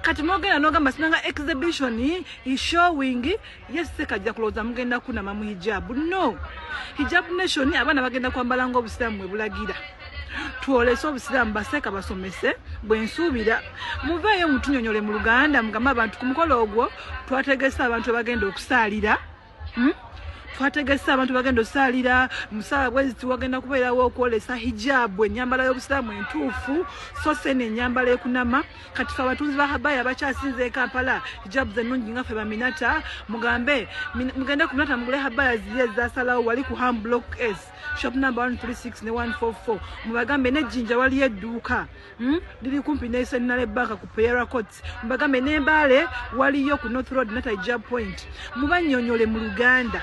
Kati mwogera nogamba sinanga exhibition is showing yes sekajja kulooza mugenda kunama mu hijab. No. Hijab Nation abaana bagenda kwambala ngo obusiramu ebulagira. Tuolese obusiramu baseeka basomese bwensuubira. Muveeyo mutunyonyole mu Luganda mugamba abantu ku mukolo ogwo twategesa abantu bagenda okusaalira. Twategesa abantu bagenda okusaalira musala bwezi wagenda kubeerawo okwolesa hijab ennyambala y'obusiraamu entuufu so sene ennyambala ekunama kati fe abatunzi ba habaya bakyasinze e Kampala hijab zennungi nga ffe baminata mugambe mugende ku minata mugule habaya ziri ezasalawo wali ku Ham Block S shop number 136 ne 144 mubagambe n'ejjinja wali edduuka liri kumpi ne Centenary Bank ku Pereira Court mubagambe n'embaale waliyo ku North Road nata hijab point mubannyonyole mu Luganda.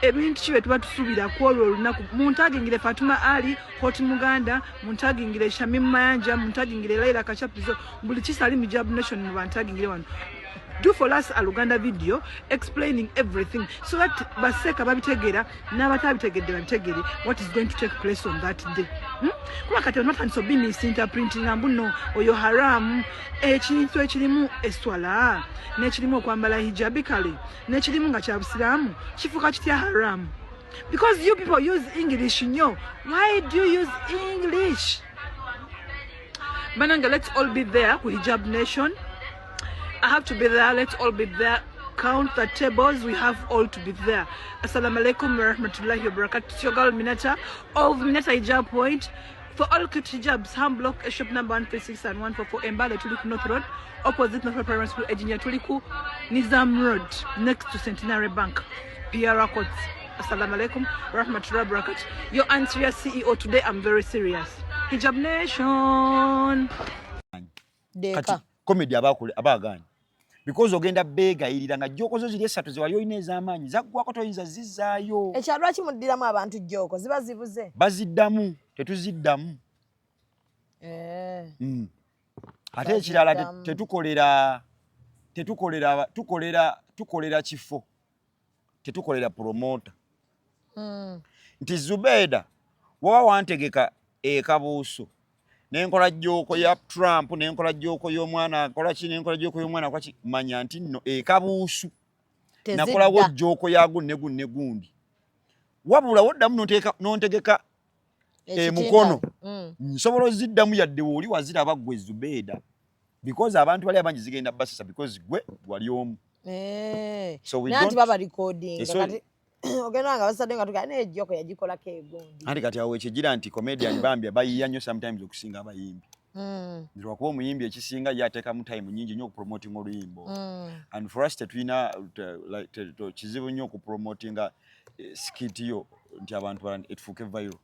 Ebintu kibe tuba tusuubira kwolwo olunaku muntagingire Fatuma Ali Hoti Muganda muntagingire Shamim Mayanja muntagingire Leila Kachapizo buli kisali mu Hijab Nation mu bantagingire wano. Do for us a Luganda video explaining everything so that baseka babitegera n'abatabitegedde babitegere what is going to take place on that day. Kuba kati not and so be misinterpreting ambuno oyo haram ekintu ekirimu eswala n'ekirimu okwambala hijabikale n'ekirimu nga kya busiraamu kifuka kitya haram because you people use English nyo. Why do you use English? Bananga, let's all be there with Hijab Nation. I have to be there. Let's all be there. Count the tables. We have all to be there. Assalamu alaikum wa rahmatullahi wa barakatuh. It's your girl Minata of Minata Hijab Point. For all cute hijabs, Ham Block, shop number 136 and 144, Mbale Tuliku North Road, opposite North Road Primary School, Engineer Tuliku, Nizam Road, next to Centenary Bank, Pereira Court. Assalamu alaikum wa rahmatullahi wa barakatuh. Your answer CEO today. I'm very serious. Hijab Nation. Deka. Comedy abagani because ogenda beegayirira nga joko ziri esatu ze wali oyina ez'amaanyi zaggwako toyinza zizzaayo. Ekyalo lwaki muddiramu abantu joko ziba zibuze? Baziddamu tetuziddamu. Ate ekirala tukolera kifo tetukolera promoter. Nti Zubeda wawa wantegeka ekabuuso nenkola joko ya Trump nenkola joko y'omwana akola ki nenkola joko y'omwana akola ki manya nti nno ekabuusu nakola wo joko ya gunne gundi wabula woddamu nontegeka mukono nsobola ziddamu yadde woli waziraba gwe Zubeda because abantu bali abangi zigenda basisa because gwe wali omu. So we don't baba recording kati ogenda nga basadde nga tuga ne joko yagikola ke gundi andi kati awo ekigira nti comedian bambya bayiya nnyo sometimes okusinga abayimbi. Ndirwa kuba omuyimbi ekisinga yateeka mu time nyingi nnyo okupromoting oluyimbo and for us tetulina kizibu nnyo okupromotinga skiti yo nti abantu bala etufuke viral.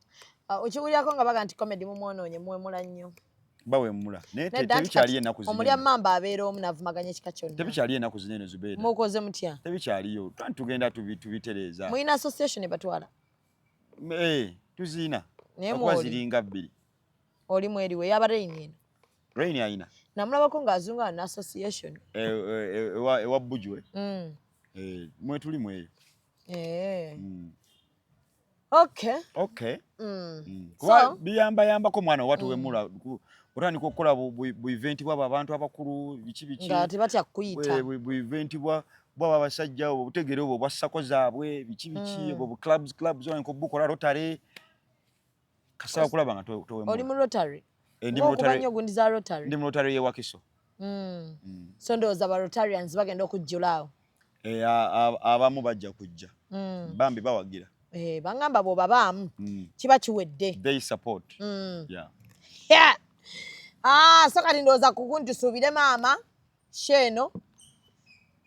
Okiwulirako nga baga nti comedy mumwonoonye muwemula nnyo. Bawemula. Naye tebikyali ennaku zino. Omulya Mamba abeera omu n'avumaganya ekika kyonna. Tebikyali ennaku zino eno Zubeida. Mukoze mutya? Tebikyaliyo. Tugenda tubitereeza. Muyina association ebatwala? Tuziina. Naye okuba ziringa 2. Oli mweriwe yaba Rain eno? Rain ayina. Namulabako ng'azunga na association. Ewa Bujwe. Mwetuli mweyo. Okay. Kuba biyamba mwana watuwemula. Otandika okukola bu event bw'abo abantu abakulu biki. Nga tebatya kuyita. Bu event bw'abo abasajja obutegere obwo bwa ssako zaabwe biki obwo clubs zonko bukola Rotary. Kasawa kulaba nga towemula. Oli mu Rotary? Ndi mu Rotary. Okubanyo gundi za Rotary? Ndi mu Rotary y'Ewakiso. So ndowooza ba Rotarians bagenda okujjulaawo? Abamu bajja kujja. Bambi bawagira. Bangamba bw'obabaamu kiba kiwedde. They support. Yeah. So kati ndowooza kukunti tusuubire maama Sheeno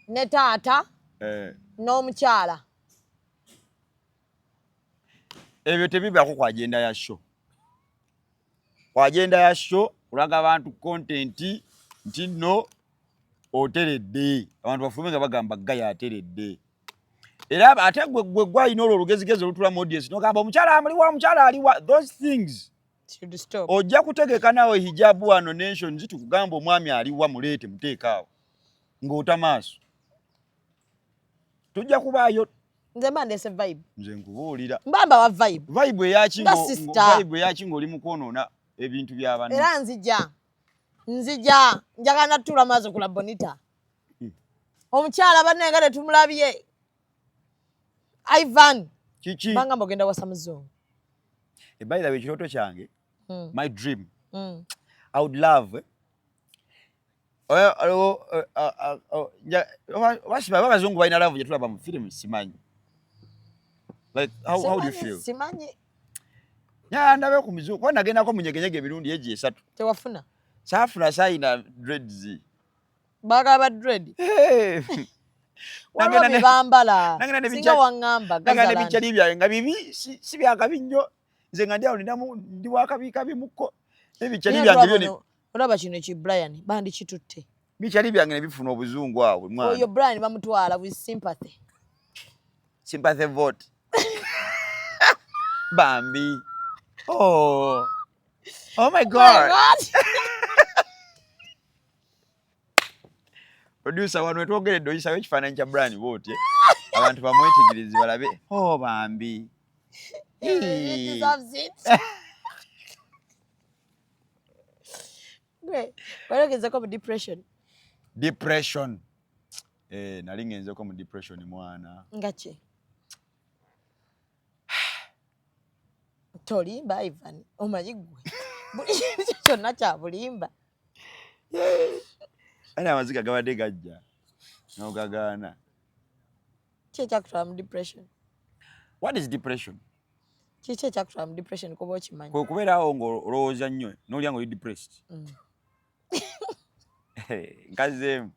ne taata n'omukyala. Ebyo tebibaako ku agenda ya show. Ku agenda ya show kulaga abantu content nti no oteredde. Abantu bafulume nga bagamba gaya ateredde. Era ate gwe gwalina olwo olugezigezi olutulamu audience n'ogamba omukyala amuliwa omukyala aliwa. Those things ojja kutegeka nawe hijabu wano nations tukugamba omwami aliwa muleete muteekaawo ng'ota maaso. Tujja kubaayo. Nze mba ndese vibe. Nze nkubuulira. Mbamba wa vibe. Vibe eyaki ng'oli mu kwonoona ebintu by'abantu. Era nzija njagala natula maaso kula Bonita. Omukyala bannenga tetumulabye. Ivan. Kiki? Bangamba ogenda wasa muzungu. By the way, ekirooto kyange, my dream, I would love abazungu balina love gye tulaba mu film simanyi. Like how do you feel? Simanyi. Ndabe ku mizungu kwa nagendako munyegenyege emirundi eji 3. Tewafuna? Saafuna sayina dreads. Bagaba dread. Wano bambala. Singa wangamba gazalani. Nangane bichali bya nga bibi si byakabi nnyo. Nze nga ndi wakabi muko. Ebichali byange byone. Olaba kino ki Brian bandi kitutte. Bichali byange ne bifuna obuzungu awo mwana. Oyo Brian bamutwala with sympathy. Sympathy vote. Bambi. Oh my God. Producer wano wetwogeredde oyisawo ekifaananyi kya Brian vote. Abantu bamwetegerize balabe. Bambi. Walogezeko mu depression. Nali ngenzeko mu depression mwana. Nga ki? Tolimba Ivan, omanyi gwe. Buli kintu kyonna kya bulimba. Ana amaziga gabadde gajja. N'ogagaana. Ki ekyakutwala mu depression? What is depression? Kiki ekyakutwala mu depression kuba okimanyi? Kubeerawo ng'olowooza nnyo n'olya ng'oli depressed. Nkazeemu.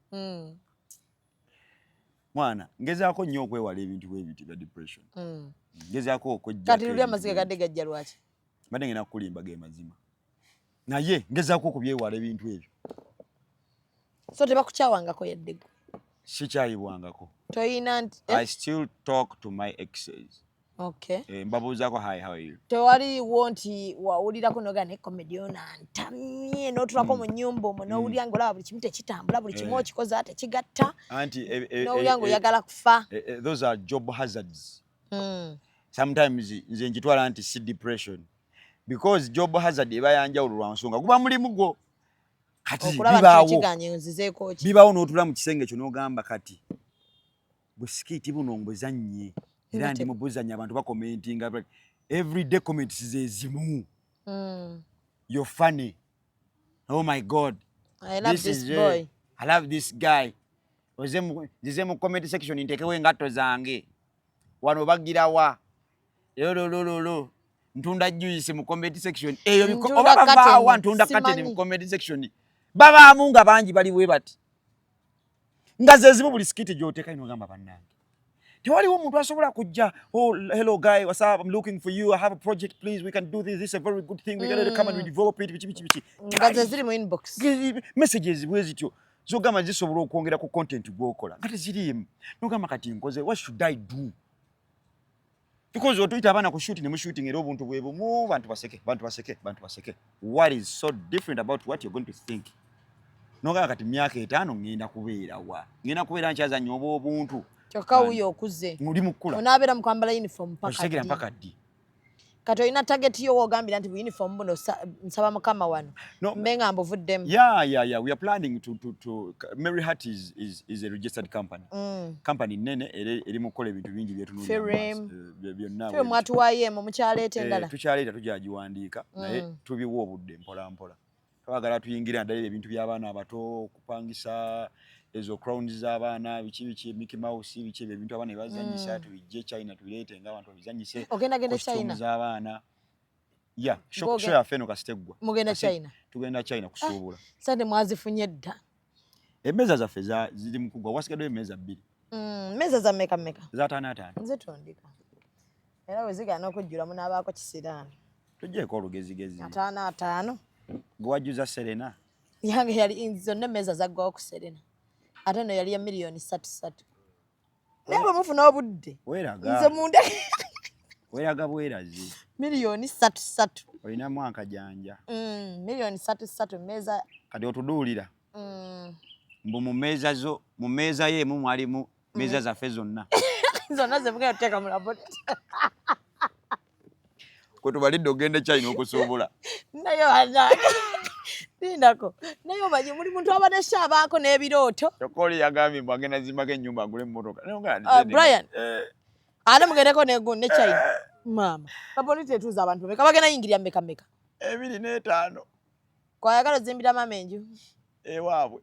Mwana, ngezaako nnyo okwewala ebintu bw'ebiti bya depression. Ngezaako okujja. Kati luli amaziga gadde gajja lwaki? Mbadde ngenda kukulimba ge mazima. Naye ngezaako okubyewala ebintu ebyo. So tebakukyawangako yaddego? Sikyayibwangako. Toyina nti? I still talk to my exes. Okay. Mbabuuzaako hi, how are you? Tewaliwo nti wawulirako noga ne comedy ono antamye n'otulako mu nnyumba omwo n'owulira ng'olaba buli kimu tekitambula buli kimu okikoze ate kigatta n'owulira ng'oyagala kufa. Those are job hazards. Sometimes nze njitwala nti si depression because job hazard eba yanjawulo lwa nsonga guba mulimu gwo kati bibaawo n'otula mu kisenge kyo n'ogamba kati bwe sikiti buno mbuzannye era ndi mubuzanya abantu bakomentinga everyday comments zezimu. You're funny. Oh my God. I love this boy. I love this guy. Zize mu comment section ntekewo engatto zange. Wano bagirawa. Lolo. Ntunda juice mu comment section. Eyo oba ntunda kateni mu comment section. Baba amunga bangi bali we bati. Nga zezimu buli skiti gyoteka ino gamba bannange. tewaliwo omuntu asobola kujja, oh hello guy, what's up, I'm looking for you, I have a project, please, we can do this is a very good thing, we gotta come and we develop it bichi ngaze ziri mu inbox messages bwezityo zogamba zisobola okwongera ku content gwokola nga teziriimu nogamba kati nkoze what should I do because otuyita abaana ku shooting ne mu shooting era obuntu bwe bumu bantu baseke what is so different about what you're going to think nogamba kati myaka 5 ngenda kubeera nkyazannya oba obuntu kyokka wuyo okuze nguli mukula onaabeera mu kwambala uniform mpaka ddi kati olina target yo wogambira nti bu uniform buno nsaba mukama wano mbenga mbuvuddemu yeah we are planning to Mary Hart is a registered company company nene eri mukola ebintu bingi byonna fwe mwatuwaye mu mukyaleeta endala tukyaleeta tujagiwandiika naye tubiwa obudde mpola twagala tuyingira ndalira ebintu by'abaana abato kupangisa ezo crowns z'abaana biki Mickey Mouse biki ebintu abaana bazanyisa tubijje China tubireete ng'abantu babizanyise ogenda China z'abaana show ya feno kastegwa mugenda China tugenda China kusuubula sande mwazifunye dda emeza zaffe ziri mukugwa wasigadde emeza 2 meza za meka za 5 nze tondika era wezigana okujjula munaabaako kisiraani tujjeeko olugezigezi 5 gwajuza Serena yange yali zonna emeza zaggwawo ku Serena ate no yali ya $3,000,000 naye mufuna obudde weraga nze munda weraga bwerazi $3,000,000 olina mwaka janja $3,000,000 meza kati otuduulira mbu mu meeza yemu mwalimu meeza zaffe zonna zonna mugenda tuteeka mu laboratory kwe tubalidde ogende China okusuubula naye Lindako naye omanyi muli muntu abanesha abaako n'ebirooto Chokoli yagambye mbu agenda zimbako ennyumba agule emmotoka Brian ate mugendeko ne China mama kapolisi etuuza abantu bameka bagenda yingirya meka 2.5 kwayagala ozimbira mama enju ewaabwe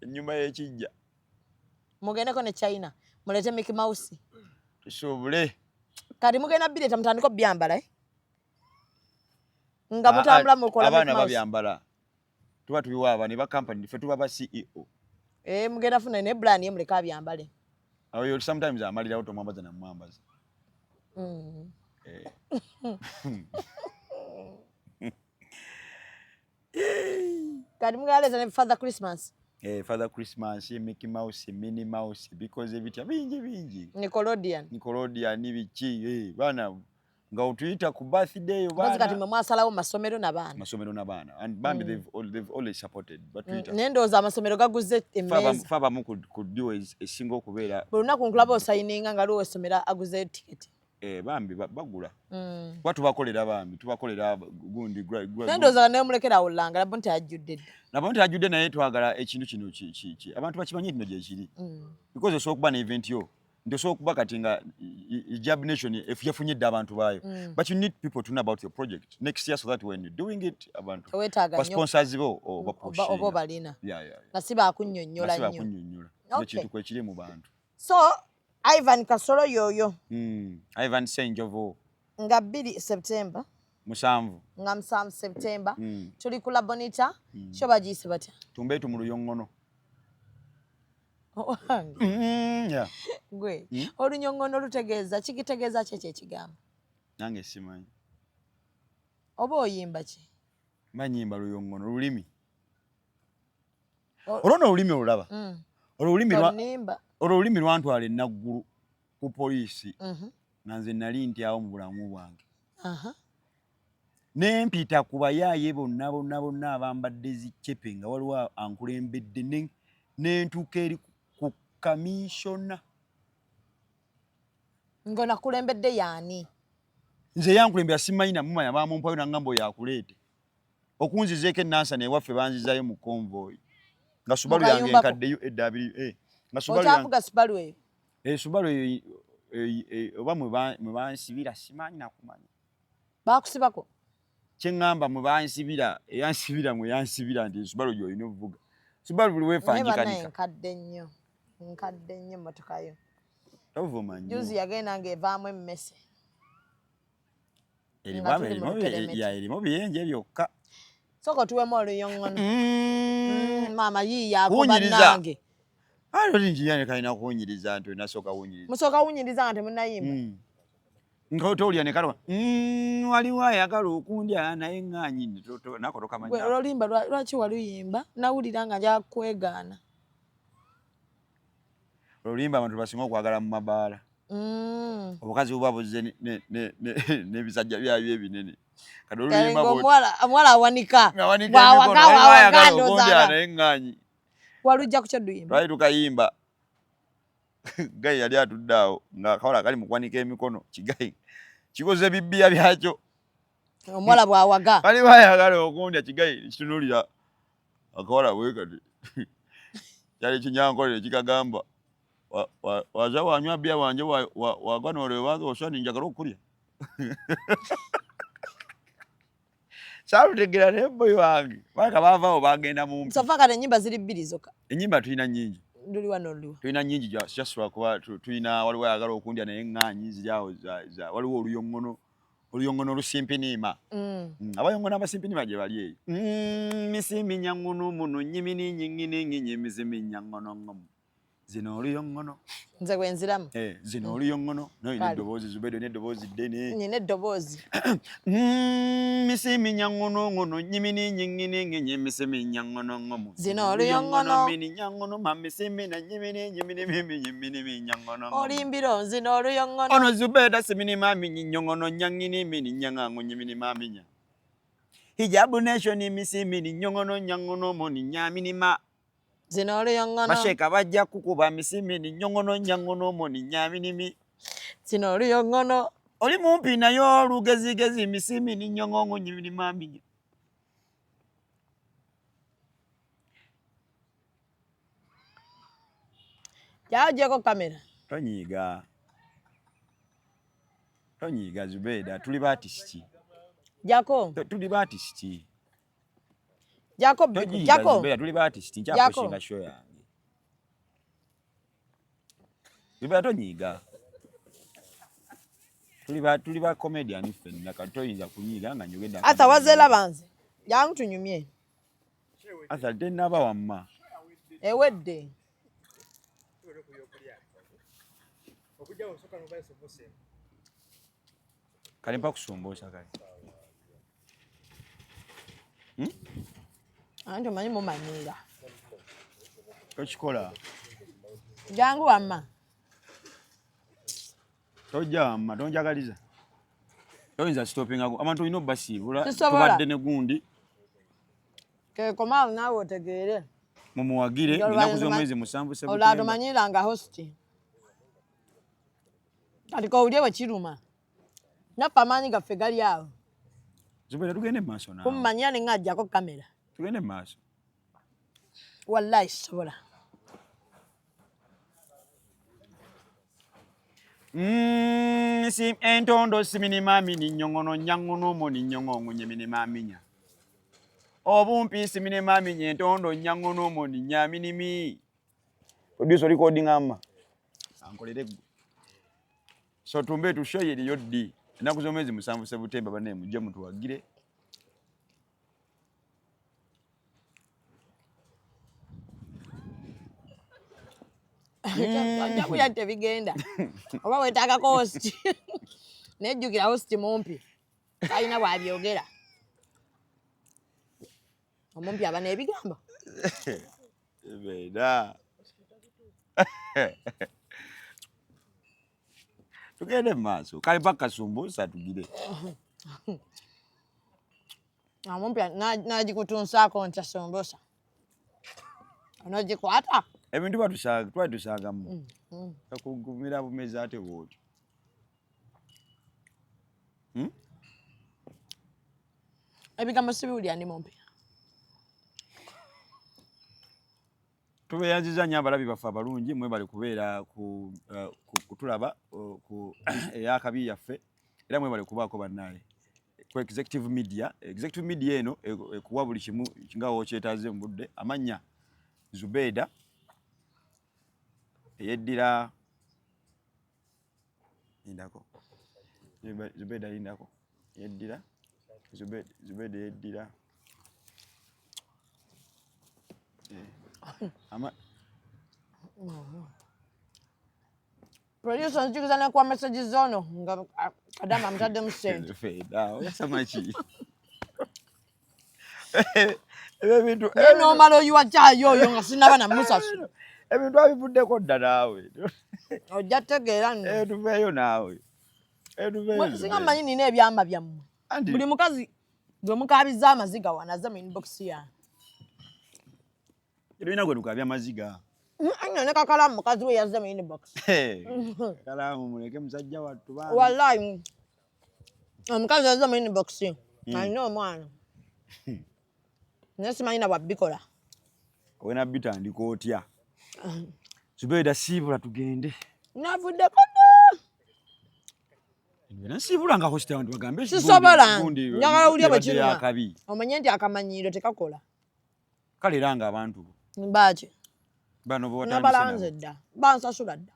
ennyumba y'ekijja mugendeko ne China mulete Mickey Mouse tusuubule kati mugenda bileta mutandiko byambala nga mutambula mukola abaana babyambala tuba tubiwa abaana ba company ffe tuba ba CEO mugenda funa ne brand ye muleka byambale ayo sometimes amalira auto mwambaza na mwambaza kati mugaleza ne Father Christmas Father Christmas Mickey Mouse Minnie Mouse because ebitya bingi Nickelodeon biki bana nga utuyita ku birthday bana kati mwasalawo masomero n'abaana and bambi they've always supported but Twitter nendoza amasomero gaguze emeza faba mu ku do esinga okubeera buluna kunkulaba osayininga nga luwe somera aguze ticket bambi bagula watu bakolera bambi tubakolera gundi nendoza ne mulekera olanga labo nti ajudde naye twagala ekintu kino abantu bakimanyi dino gye kiri because osobola okuba na event yo ndosobola okuba kati nga Hijab Nation if yafunyidde abantu baayo but you need people to know about your project next year so that when you're doing it abantu sponsors bo obo balina nasiba akunnyonnyola nnyo ekintu kwe kiri mu bantu so Ivan Kasolo yoyo Ivan Senjovo nga 2 September musanvu nga 7 September tuli kula Bonita shoba jise batya tumbetu mu Luyongono gwe olunyongono lutegeeza kigitegeeza kye ekigambo nange simanyi oba oyimba ki manyimba Luyongono lulimi olona olulimi olulaba olulimi lwantwala enaggulu ku poliisi nga nze nali ntyawo mu bulamu bwange nempita ku bayaaye bonna abambadde zicepe nga waliwo ankulembedde nentuuka eri ku kamishona ngona kulembedde yani nze yankulembera simanyi namumanya bamumpayo nangamba oyo akuleete okunzizeeko enansana ewaffe banzizayo mu convoy nga Subaru yange enkaddeyo EWA nga Subaru eyo Subaru eyo oba mwe bansibira simanyi nakumanya bakusibako kyeŋŋamba mwe bansibira eyansibira mwe yansibira nti Subaru gyo olina ovuga Subaru buli weefanjikanika nkadde nnyo emmotoka yo ovuma nnyo juzi yagenda ng'evaamu emmese erimu biyenje byokka soko tuwemu oluyongono maama yiiyaako bannange ati njiyane kalina kuwunyiriza nti nasooka wunyiriza musooka wunyiriza nga temunnayimba nga towulira ne kalwa waliwo ayagala okundya naye ŋŋaanyi nako tokamanya olwolimba lwaki waluyimba nawulira nga nja kwegaana olwolimba abantu basinga okwagala mu mabaala obukazi buba buzze n'ebisajja byabyo ebinene kati oluyimba omuwala awanika bwawagandya naye ŋŋaanyi walujja ku kyoduyimba twali tukayimba gayi yali atudde awo nga akawala kali mukwanika emikono kigayi kikoze bibbiya byakyo omuwala bwawaga bali bayagala okundya kigayi kitunulira akawala bwe kati kyali kinyankolere kikagamba waza wanywa bbiya wanje waganole waza oswani njagala okulya saalutegera naye boyi wange baka baavaawo bagenda mumpi sofa kati ennyimba ziri bbiri zokka ennyimba tulina nnyingi luliwa noluliwa tulina nnyingi jasula kuba tulina waliwo ayagala okundya naye ŋŋaanyi ziri awo waliwo oluyongono olusimpiniima abayongono abasimpiniima gye bali eyo misiminya ŋŋunu muno nyimini nyingini nyinyi misiminya ŋŋonoŋŋomu zino oluyongono nze gwenziramu zino oluyongono noyina eddoboozi zubedo n'eddoboozi ddene nyina eddoboozi misiminya ŋŋonoŋŋono nyimini nyingini nyinyi misiminya ŋŋonoŋŋomu zino oluyongono mininya ŋŋono mamisimina nyimini nyimini minya ŋŋonoŋŋomu olimbiro zino oluyongono ono zubeda simini maminyi nyongono nyangini mini nyangango nyimini maminya hijabu nation misimini nyongono nyangono moni nyamini ma zino oluyongono basheka bajja kukuba misimini nyongono nyangono moni nyamini mi zino oluyongono oli mumpi nayo olugezigezi misimini nyongongo nyimini maminya jajeko kamera tonyiga Zubeda tuli batisiki jako tuli batisiki jako Zubeda tuli batisiki nchaposhinga show yange Zubeda tonyiga tuli ba comedian fenna katoyinza kunyiga nga nyogeda ata wazela banze yangu tunyumye asa denaba wamma ewedde kale mpa kusombosa kale anti omanyi mumanyira tokikola jangu wamma tojja wamma tonjagaliza toyinza stoppinga abantu olina obbasiibula Sisobola. tubadde ne gundi kekomaawo naawe otegeere mumuwagire ennaku z'omwezi musanvu olwatomanyira nga hosti kati kowulye bwe kiruma naffe amaanyi gaffe gali awo Zubeda tugende maaso naawe kumumanyira ne ng'ajjako kamera tugende maaso wallahi sisobola entondo simini mamini nyongono nyangono moni nyongongo nyemini maminya obumpi simini maminya entondo nyangono moni nyamini mi producer recording amma ankolere so tumbe tushoye liyo ddi ennaku z'omwezi musanvu September bane mujje mutuwagire njakulya tebigenda oba wetaagako hosti nejjukira hosti mumpi talina bwabyogera omumpi aba n'ebigambo Zubeda tugende maaso kale paka kasumbusa tugire omumpi nagikutunsaako nti sombosa onogikwata ebintu twatusagamu kakugumira bumezi ate bwotyo ebigambo sibiwulira ndi mumpi tubeyanziza nnyo abalabi baffe abalungi mwebale kubeera kutulaba eyakabi yaffe era mwebale kubaako bannaye ku executive media eno ekuwa buli kimu nga wokyetaaze mu budde amannya Zubeda eyeddira lindako Zubeda lindako yeddira Zubeda yeddira Producer njukiza ne kwa messages zono nga kadama mtade msend. Feda, oyasama ki? Ebintu no malo yuwa chayo nga sinaba na musasu. Ebintu abivuddeko dda naawe. Ojategeera nno. Tuveeyo naawe. Singa manyi nina ebyamba byammwe. Buli mukazi gwe mukabiza amaziga wanaza mu inbox ya. Ebina gwe tukabya amaziga. Anyo ne kakalamu mukazi we yazza mu inbox. Kalamu muleke musajja wattu bana. Wallahi. Omukazi yazza mu inbox. Alina omwana. Nesimanyi na bwabikola. Wena bitandika otya. Zubeda sibula tugende. Navudde kono. Wena sibula nga hostel wantu bagambe. Sisobola. Njagala ulya bwe kiruma. Akabi. Omanye nti akamanyiiro tekakola. Kale ranga abantu. Mbaje. Bano bo watandise. Nabalanze dda. Bansasula dda.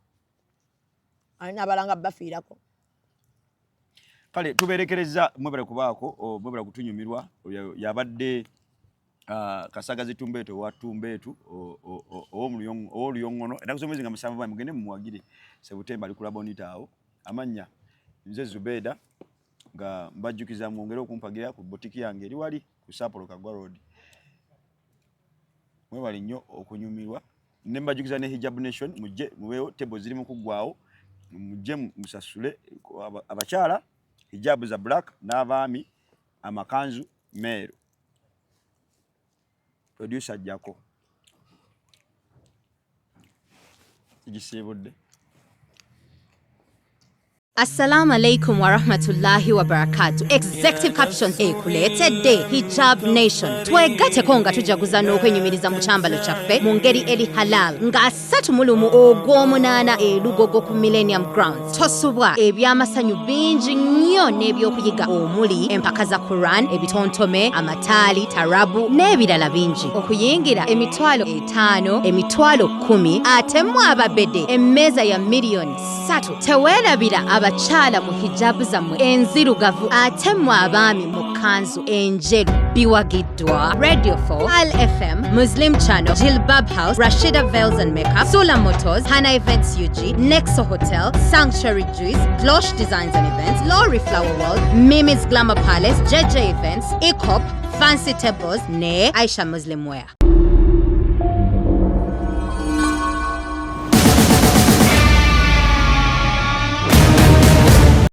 Alina abalanga bafiirako. Kale tuberekereza mwebale kubaako, mwebale kutunyumirwa yabadde Kasagazi Tumbeto wa Tumbetu oluyongono era kusomezi nga musanvu ba mugende muwagire Sebutemba ali kulaba onita awo amanya nze Zubeda nga mbajjukiza mwongere okumpagira ku botiki yange eri wali ku Sapolo Kagwa Road mwebale nnyo okunyumirwa ne mbajjukiza ne Hijab Nation mujje mubeewo tebo ziri mu kuggwaawo mujje musasule abakyala hijabu za black n'abaami amakanzu meeru. Producer Jacko. Igisebodde. Assalamu alaikum wa rahmatullahi wa barakatuh. Executive captions ekuletedde Hijab Nation. Twegate konga tujaguza n'okwenyumiriza mu kyambalo kyaffe mu ngeri eri halal nga 3 ogw'omunaana Lugogo ku Millennium Grounds. Tosubwa ebyamasanyu bingi nnyo n'ebyokuyiga omuli empaka za Quran, ebitontome, amataali, tarabu n'ebirala bingi. Okuyingira emitwalo 5, emitwalo 10 ate mu ababede emmeeza ya miliyoni 3. Teweerabira abachala mu hijabu zammwe enzirugavu ate mu abaami mu kanzu enjeru biwagiddwa. Radio 4, Al FM, Muslim Channel, Jilbab House, Rashida Veils and Makeup, Sula Motors, Hana Events UG, Nexo Hotel, Sanctuary Juice, Glosh Designs and Events, Lori Flower World, Mimi's Glamour Palace, JJ Events, Ikop, Fancy Tables, ne Aisha Muslim Wear.